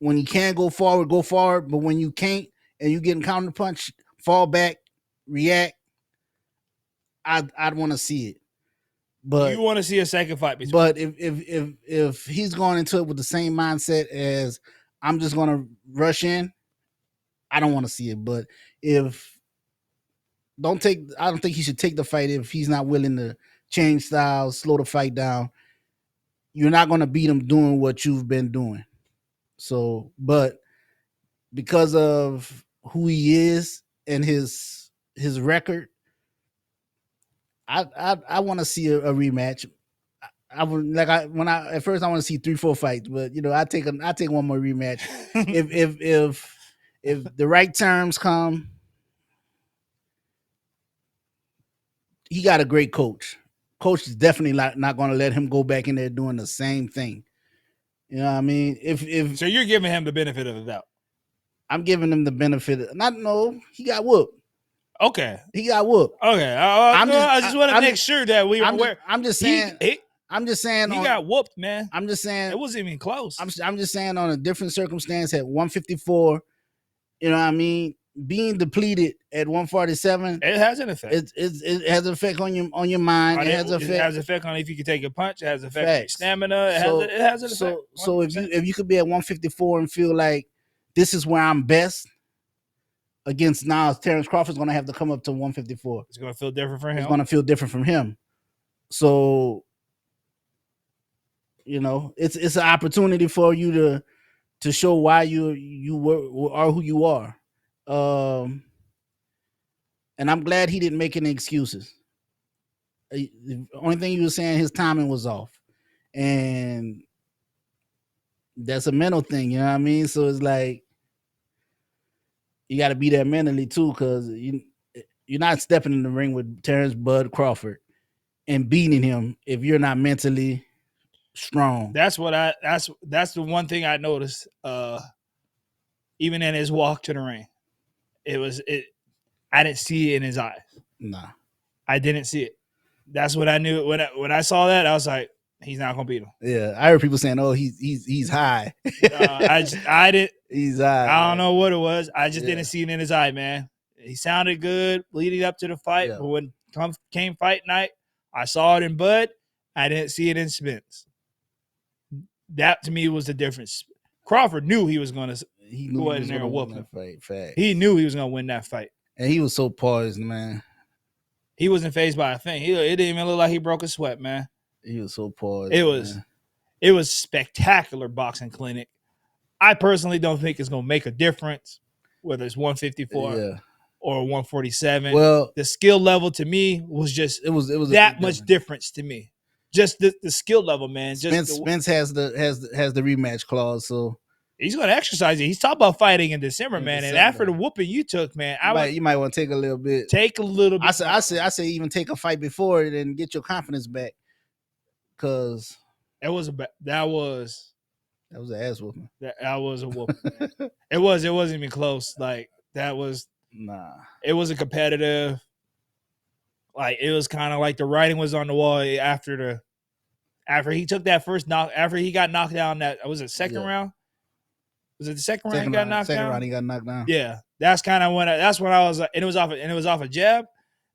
when he can go forward, but when you can't and you getting counter punch, fall back, react. I'd want to see it, but you want to see a second fight between. But if he's going into it with the same mindset as I'm just going to rush in, I don't want to see it. But I don't think he should take the fight if he's not willing to change styles, slow the fight down. You're not going to beat him doing what you've been doing. So, but because of who he is and his record, I want to see a rematch. At first I want to see 3-4 fights, but I take one more rematch if the right terms come. He got a great coach. Coach is definitely not going to let him go back in there doing the same thing. You know what I mean? If so, you're giving him the benefit of the doubt. I'm giving him the benefit. He got whooped. Okay. He got whooped. Okay. I just want to make sure that we were aware. I'm just saying he got whooped, man. I'm just saying it wasn't even close. I'm just saying on a different circumstance at 154, you know what I mean? Being depleted at 147, it has an effect. It has an effect on your mind. It has an effect on if you can take a punch. It has an effect on your stamina. It has an effect. So if you could be at 154 and feel like this is where I'm best against Terrence Crawford's going to have to come up to 154. It's going to feel different for him. It's going to feel different from him. So, it's an opportunity for you to show why you are who you are. And I'm glad he didn't make any excuses. The only thing he was saying, his timing was off. And that's a mental thing, you know what I mean? So it's like you got to be there mentally too, because you're not stepping in the ring with Terrence Bud Crawford and beating him if you're not mentally strong. That's the one thing I noticed. Even in his walk to the ring, I didn't see it in his eyes. Nah, I didn't see it. That's what I knew when I saw that. I was like, he's not gonna beat him. Yeah, I heard people saying, "Oh, he's high." I didn't. He's high. I don't know what it was. I just didn't see it in his eye, man. He sounded good leading up to the fight, but when came fight night, I saw it in Bud. I didn't see it in Spence. That to me was the difference. Crawford knew he was gonna. He knew go he in was there gonna and whoop win him. that fight. Fact. He knew he was gonna win that fight. And he was so poised, man. He wasn't fazed by a thing. It didn't even look like he broke a sweat, man. He was so poised. It was spectacular boxing clinic. I personally don't think it's gonna make a difference whether it's 154 or 147. Well, the skill level to me was just it was that much difference to me. Just the skill level, man. Spence has the rematch clause, so he's going to exercise it. He's talking about fighting in December, man. And after the whooping you took, man, you might want to take a little bit. Take a little bit. I say even take a fight before it and get your confidence back, because that was an ass whooping. That was a whooping. Man. It wasn't even close. Like that was It was a competitive. Like it was kind of like the writing was on the wall after he took that first knock. After he got knocked down, was it second round? Was it the second round he got knocked down? Second round he got knocked down. Yeah, that's kind of when I was like, and it was off a jab.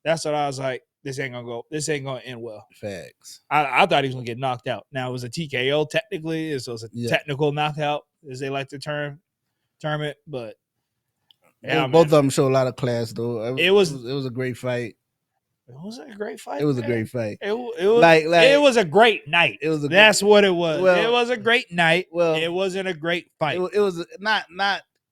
That's what I was like. This ain't gonna end well. Facts. I thought he was gonna get knocked out. Now it was a TKO technically, so it's a technical knockout, as they like to term it. But both of them show a lot of class, though. It was a great fight. It was a great fight. It was a great fight. It was a great night. That's what it was. Well, it was a great night. Well, it wasn't a great fight. It was not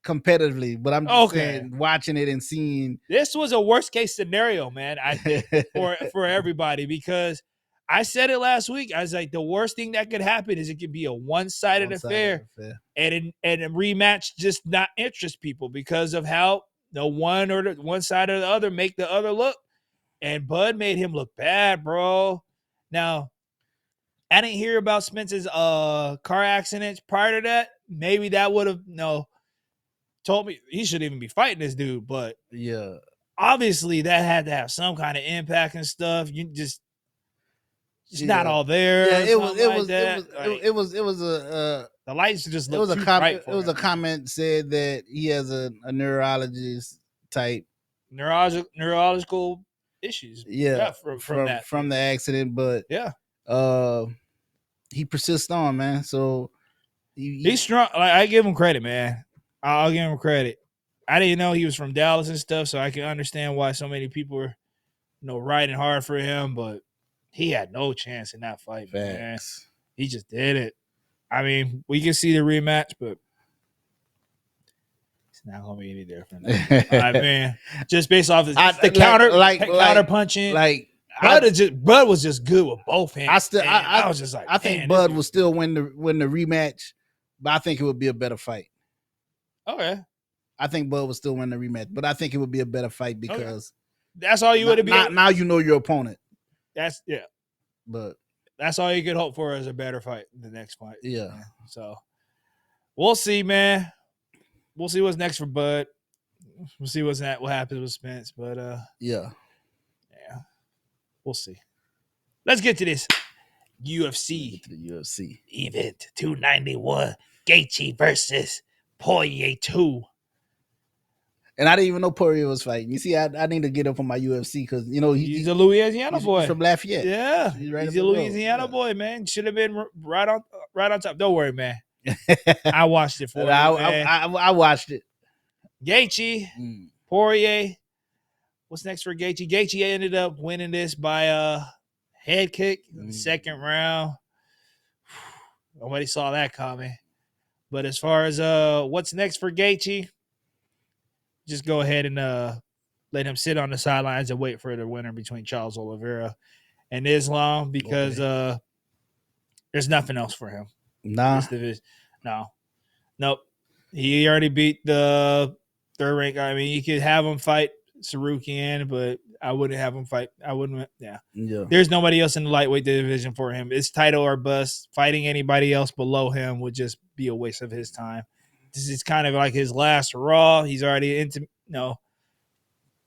competitively, but I'm just saying, watching it and seeing this was a worst case scenario, man. I think for everybody, because I said it last week. I was like, the worst thing that could happen is it could be a one-sided affair, and a rematch just not interest people because of how the one side or the other make the other look. And Bud made him look bad, bro. Now, I didn't hear about Spence's car accidents prior to that. Maybe that would have told me he shouldn't even be fighting this dude. But obviously that had to have some kind of impact and stuff. You just not all there. Yeah, it was the lights just looked too bright for him. It was a comment said that he has a neurologist type neurological issues. From the accident, but he persists on, man. So he's strong. Like, I give him credit, man. I'll give him credit. I didn't know he was from Dallas and stuff, so I can understand why so many people were, riding hard for him. But he had no chance in that fight, man. He just did it. I mean, we can see the rematch, but it's not gonna be any different. I mean, just based off the counter punching, Bud was just good with both hands. I was just like, I think Bud will still win the rematch, but I think it would be a better fight. Okay, I think Bud will still win the rematch, but I think it would be a better fight because that's all you would be. Now you know your opponent. But that's all you could hope for is a better fight in the next fight. Yeah. So we'll see, man. We'll see what's next for Bud. We'll see what happens with Spence. But we'll see. Let's get to this UFC. The UFC event 291. Gaethje versus Poirier 2. And I didn't even know Poirier was fighting. You see, I need to get up on my UFC because he's a Louisiana boy. He's from Lafayette. Yeah, he's a Louisiana boy, man. Should have been right on top. Don't worry, man. I watched it for you, man. I watched it. Gaethje, Poirier. What's next for Gaethje? Gaethje ended up winning this by head kick in the second round. Nobody saw that coming. But as far as what's next for Gaethje, just go ahead and let him sit on the sidelines and wait for the winner between Charles Oliveira and Islam because there's nothing else for him. Nah. Nope. He already beat the third rank. I mean, you could have him fight Sarukian, but I wouldn't have him fight. I wouldn't. Yeah. There's nobody else in the lightweight division for him. It's title or bust. Fighting anybody else below him would just be a waste of his time. This is kind of like his last Raw. He's already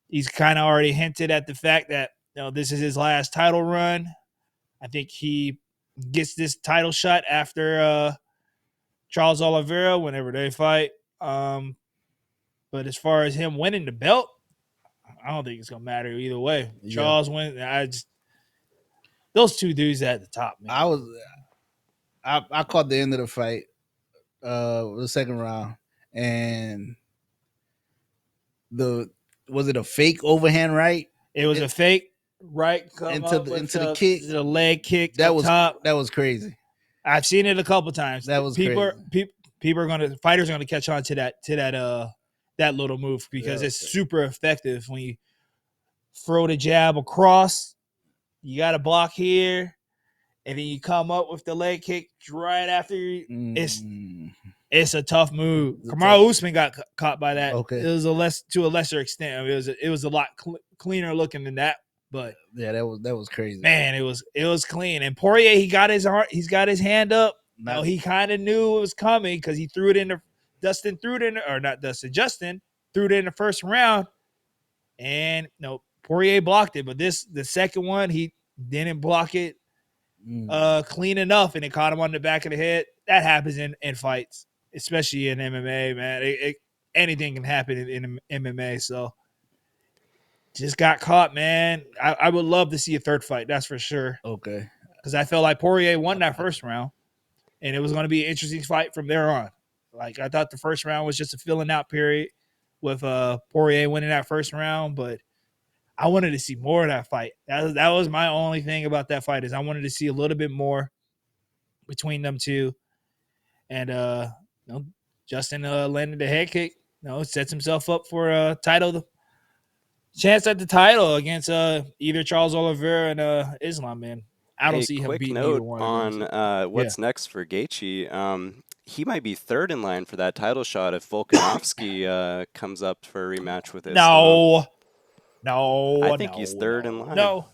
he's kind of already hinted at the fact that this is his last title run. I think he gets this title shot after Charles Oliveira whenever they fight. But as far as him winning the belt, I don't think it's gonna matter either way. Yeah. Charles wins. Those two dudes at the top. Man. I caught the end of the fight, the second round, and was it a fake overhand right? It was a fake right into the kick, the leg kick. That was crazy. I've seen it a couple times. That was crazy. Fighters are gonna catch on to that little move because it's super effective when you throw the jab across. You got to block here, and then you come up with the leg kick right after you. It's a tough move. Kamaru Usman got caught by that. Okay. It was to a lesser extent. I mean, it was a lot cleaner looking than that. But yeah, that was crazy. Man, it was clean. And Poirier, he's got his hand up. No, he kind of knew it was coming because he threw it in the Justin threw it in the first round, and Poirier blocked it. But the second one, he didn't block it clean enough, and it caught him on the back of the head. That happens in fights, especially in MMA, man. Anything can happen in MMA. So just got caught, man. I would love to see a third fight. That's for sure. Okay. Because I felt like Poirier won that first round, and it was going to be an interesting fight from there on. Like, I thought the first round was just a filling out period with Poirier winning that first round, but I wanted to see more of that fight. That was my only thing about that fight is I wanted to see a little bit more between them two. And Justin landed the head kick. Sets himself up for a title chance at the title against either Charles Oliveira and Islam, man. I don't see him beating either one. On what's next for Gaethje. He might be third in line for that title shot if Volkanovski comes up for a rematch with Islam. I think he's third in line. No.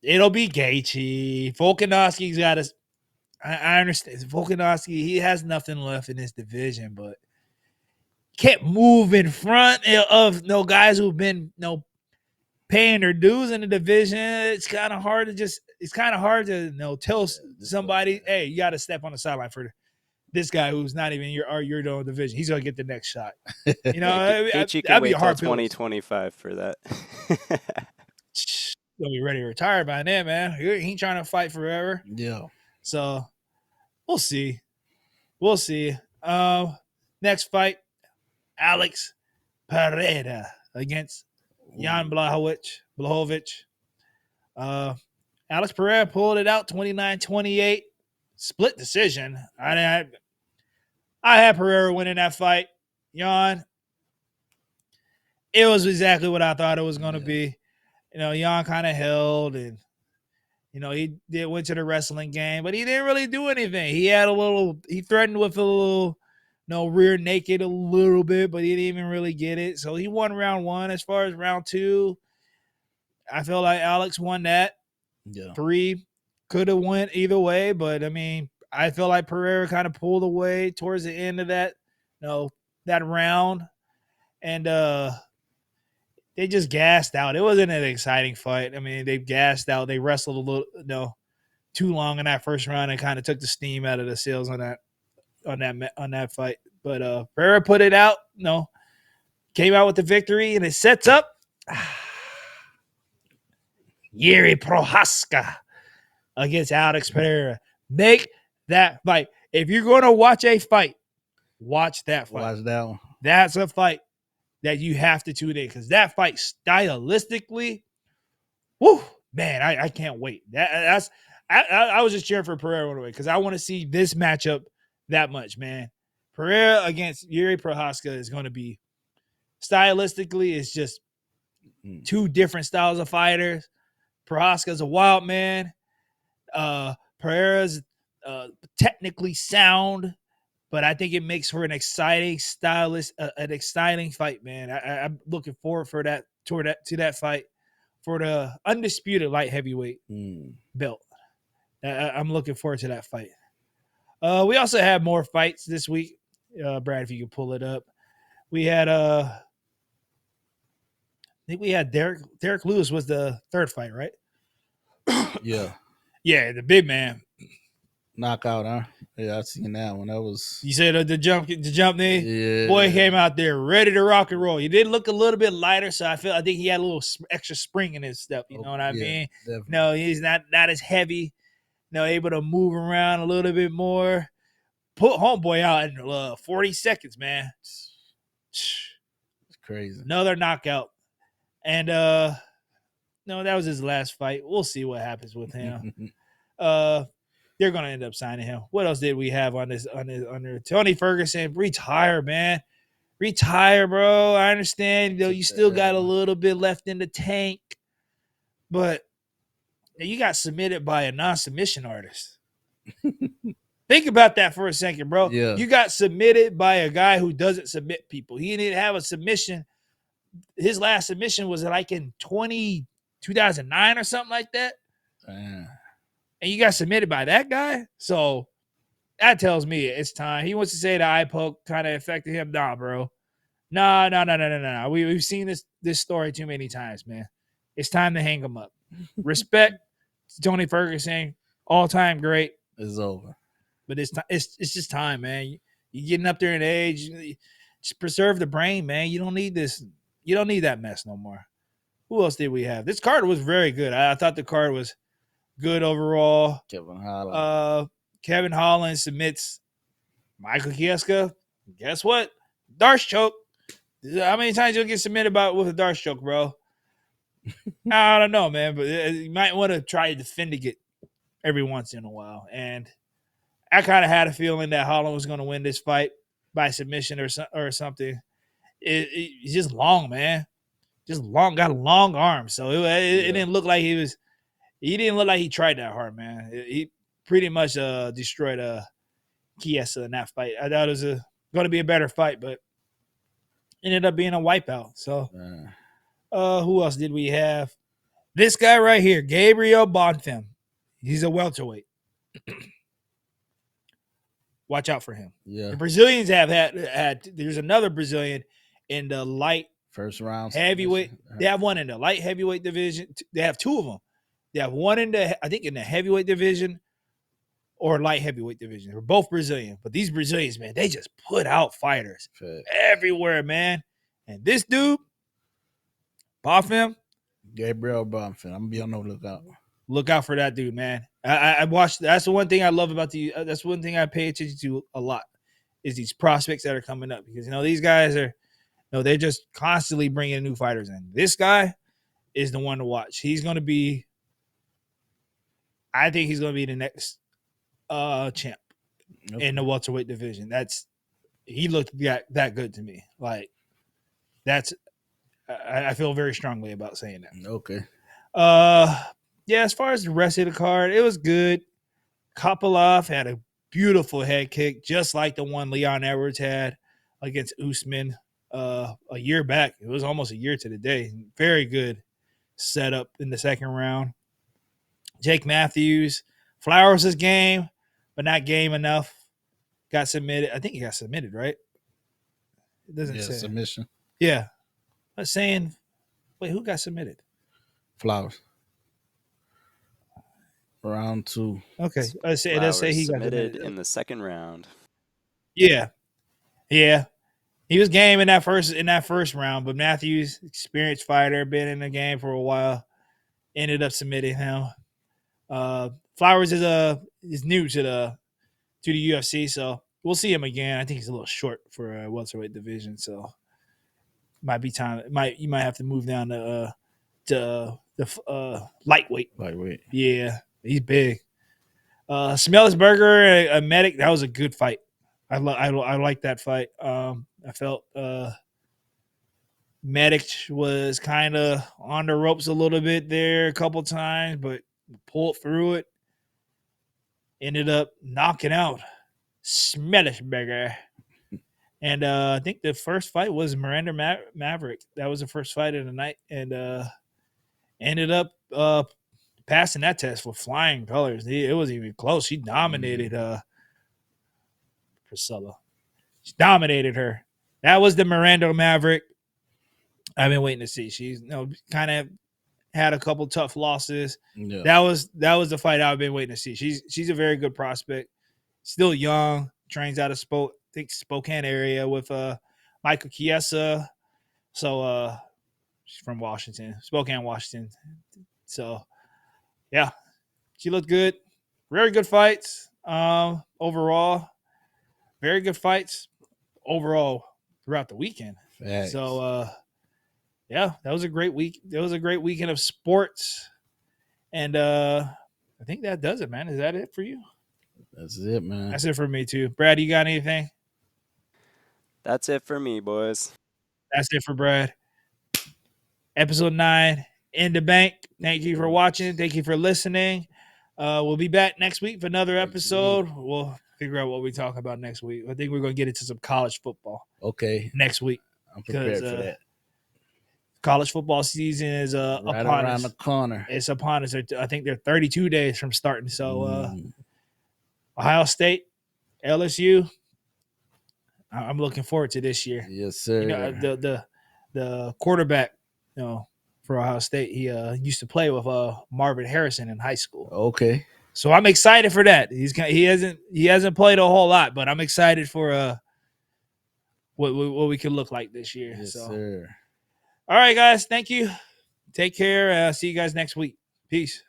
It'll be Gaethje. Volkanovski's got us. I understand. Volkanovski, he has nothing left in this division, but can't move in front of guys who've been paying their dues in the division. It's kind of hard to tell somebody, hey, you got to step on the sideline for this guy who's not even your division. He's gonna get the next shot. Gaethje can wait till 2025 for that. He'll be ready to retire by then, man. He ain't trying to fight forever. Yeah. So we'll see. Next fight, Alex Pereira against Jan Blachowicz. Alex Pereira pulled it out 29-28. Split decision. I had Pereira winning that fight. Jan, it was exactly what I thought it was going to be. Jan kind of held and, he went to the wrestling game, but he didn't really do anything. He threatened with a little, rear naked a little bit, but he didn't even really get it. So he won round one. As far as round two, I feel like Alex won that. Yeah. 3 could have went either way, but I mean, I feel like Pereira kind of pulled away towards the end of that, that round, and they just gassed out. It wasn't an exciting fight. I mean, they gassed out. They wrestled a little, too long in that first round and kind of took the steam out of the sails on that fight. But Pereira put it out. Came out with the victory, and it sets up Jiří Procházka against Alex Pereira. Make that fight. If you're going to watch a fight, watch that fight. Watch that one. That's a fight that you have to tune in because that fight stylistically, man, I can't wait. I was just cheering for Pereira anyway because I want to see this matchup that much, man. Pereira against Yuri Prochazka is going to be stylistically, it's just two different styles of fighters. Prochazka's a wild man. Pereira's technically sound, but I think it makes for an exciting an exciting fight, man. I'm looking forward to that fight for the undisputed light heavyweight belt. I'm looking forward to that fight. We also have more fights this week. Brad, if you can pull it up. We had I think we had Derek Lewis was the third fight, right? Yeah. Yeah, the big man. Knockout, huh? Yeah, I seen that one. That was. You said the jump knee? Yeah. Boy came out there ready to rock and roll. He did look a little bit lighter, so I think he had a little extra spring in his step. You know what I mean? Definitely. No, he's not as heavy. Able to move around a little bit more. Put homeboy out in 40 seconds, man. It's crazy. Another knockout. And that was his last fight. We'll see what happens with him. They're gonna end up signing him. What else did we have on this under Tony Ferguson? Retire, man. Retire, bro. I understand you still got a little bit left in the tank, but you got submitted by a non-submission artist. Think about that for a second, bro. Yeah. You got submitted by a guy who doesn't submit people. He didn't have a submission. His last submission was like in 2009 or something like that. And you got submitted by that guy? So that tells me it's time. He wants to say the eye poke kind of affected him. Nah, bro. No. We've seen this story too many times, man. It's time to hang him up. Respect to Tony Ferguson, all-time great. It's over. But it's just time, man. You're getting up there in age. Just preserve the brain, man. You don't need this. You don't need that mess no more. Who else did we have? This card was very good. I thought the card was good overall. Kevin Holland submits Michael Chiesa. Guess what? Darce choke. How many times you'll get submitted with a Darce choke, bro? I don't know, man. But you might want to try to defend it every once in a while. And I kind of had a feeling that Holland was going to win this fight by submission or something. It's just long, man. Just long. Got a long arm, so it didn't look like he was. He didn't look like he tried that hard, man. He pretty much destroyed Chiesa in that fight. I thought it was going to be a better fight, but ended up being a wipeout. So, who else did we have? This guy right here, Gabriel Bonfim. He's a welterweight. Watch out for him. Yeah. The Brazilians have had. There's another Brazilian in the light first round heavyweight. They have one in the light heavyweight division. They have two of them. They have one in the heavyweight division or light heavyweight division. They're both Brazilian, but these Brazilians, man, they just put out fighters everywhere, man. And this dude, Bonfim, Gabriel Bonfim. I'm gonna be on the lookout. Look out for that dude, man. I watched. That's the one thing I love about that's one thing I pay attention to a lot is these prospects that are coming up because these guys are, they're just constantly bringing new fighters in. This guy is the one to watch. He's going to be. I think he's going to be the next champ in the welterweight division. He looked that good to me. Like I feel very strongly about saying that. Okay. Yeah, as far as the rest of the card, it was good. Kopylov had a beautiful head kick, just like the one Leon Edwards had against Usman a year back. It was almost a year to the day. Very good setup in the second round. Jake Matthews, Flowers' game, but not game enough. Got submitted. I think he got submitted, right? It doesn't say. Submission. Yeah. I was saying, wait, who got submitted? Flowers. Round 2. Okay. It does say he got submitted in the second round. Yeah. He was game in that first round, but Matthews, experienced fighter, been in the game for a while, ended up submitting him. Flowers is new to the UFC, so we'll see him again. I think he's a little short for a welterweight division, so might be time. You might have to move down to the lightweight. Lightweight. Yeah, he's big. Smellisberger and Medic. That was a good fight. I like that fight. I felt Medic was kind of on the ropes a little bit there a couple times, but pulled through it. Ended up knocking out Smellisberger. And I think the first fight was Miranda Maverick. That was the first fight of the night. And ended up passing that test with flying colors. It wasn't even close. She dominated Priscilla. She dominated her. That was the Miranda Maverick. I've been waiting to see. She's kind of had a couple tough losses. Yeah. That was the fight I've been waiting to see. She's a very good prospect. Still young. Trains out of Spokane area with Michael Chiesa. So she's from Washington, Spokane, Washington. So yeah, she looked good. Very good fights overall. Very good fights overall throughout the weekend. Thanks. So yeah, that was a great week. It was a great weekend of sports. And I think that does it, man. Is that it for you? That's it, man. That's it for me too. Brad, you got anything? That's it for me, boys. That's it for Brad. Episode 9, In the Bank. Thank you for watching. Thank you for listening. We'll be back next week for another episode. We'll figure out what we talk about next week. I think we're going to get into some college football. Okay. Next week. I'm prepared for that. College football season is upon around the corner. It's upon us. I think they're 32 days from starting. So Ohio State, LSU. I'm looking forward to this year. Yes, sir. You know, the quarterback, for Ohio State, he used to play with Marvin Harrison in high school. Okay. So I'm excited for that. He hasn't played a whole lot, but I'm excited for what we can look like this year. Yes, sir. All right, guys. Thank you. Take care. See you guys next week. Peace.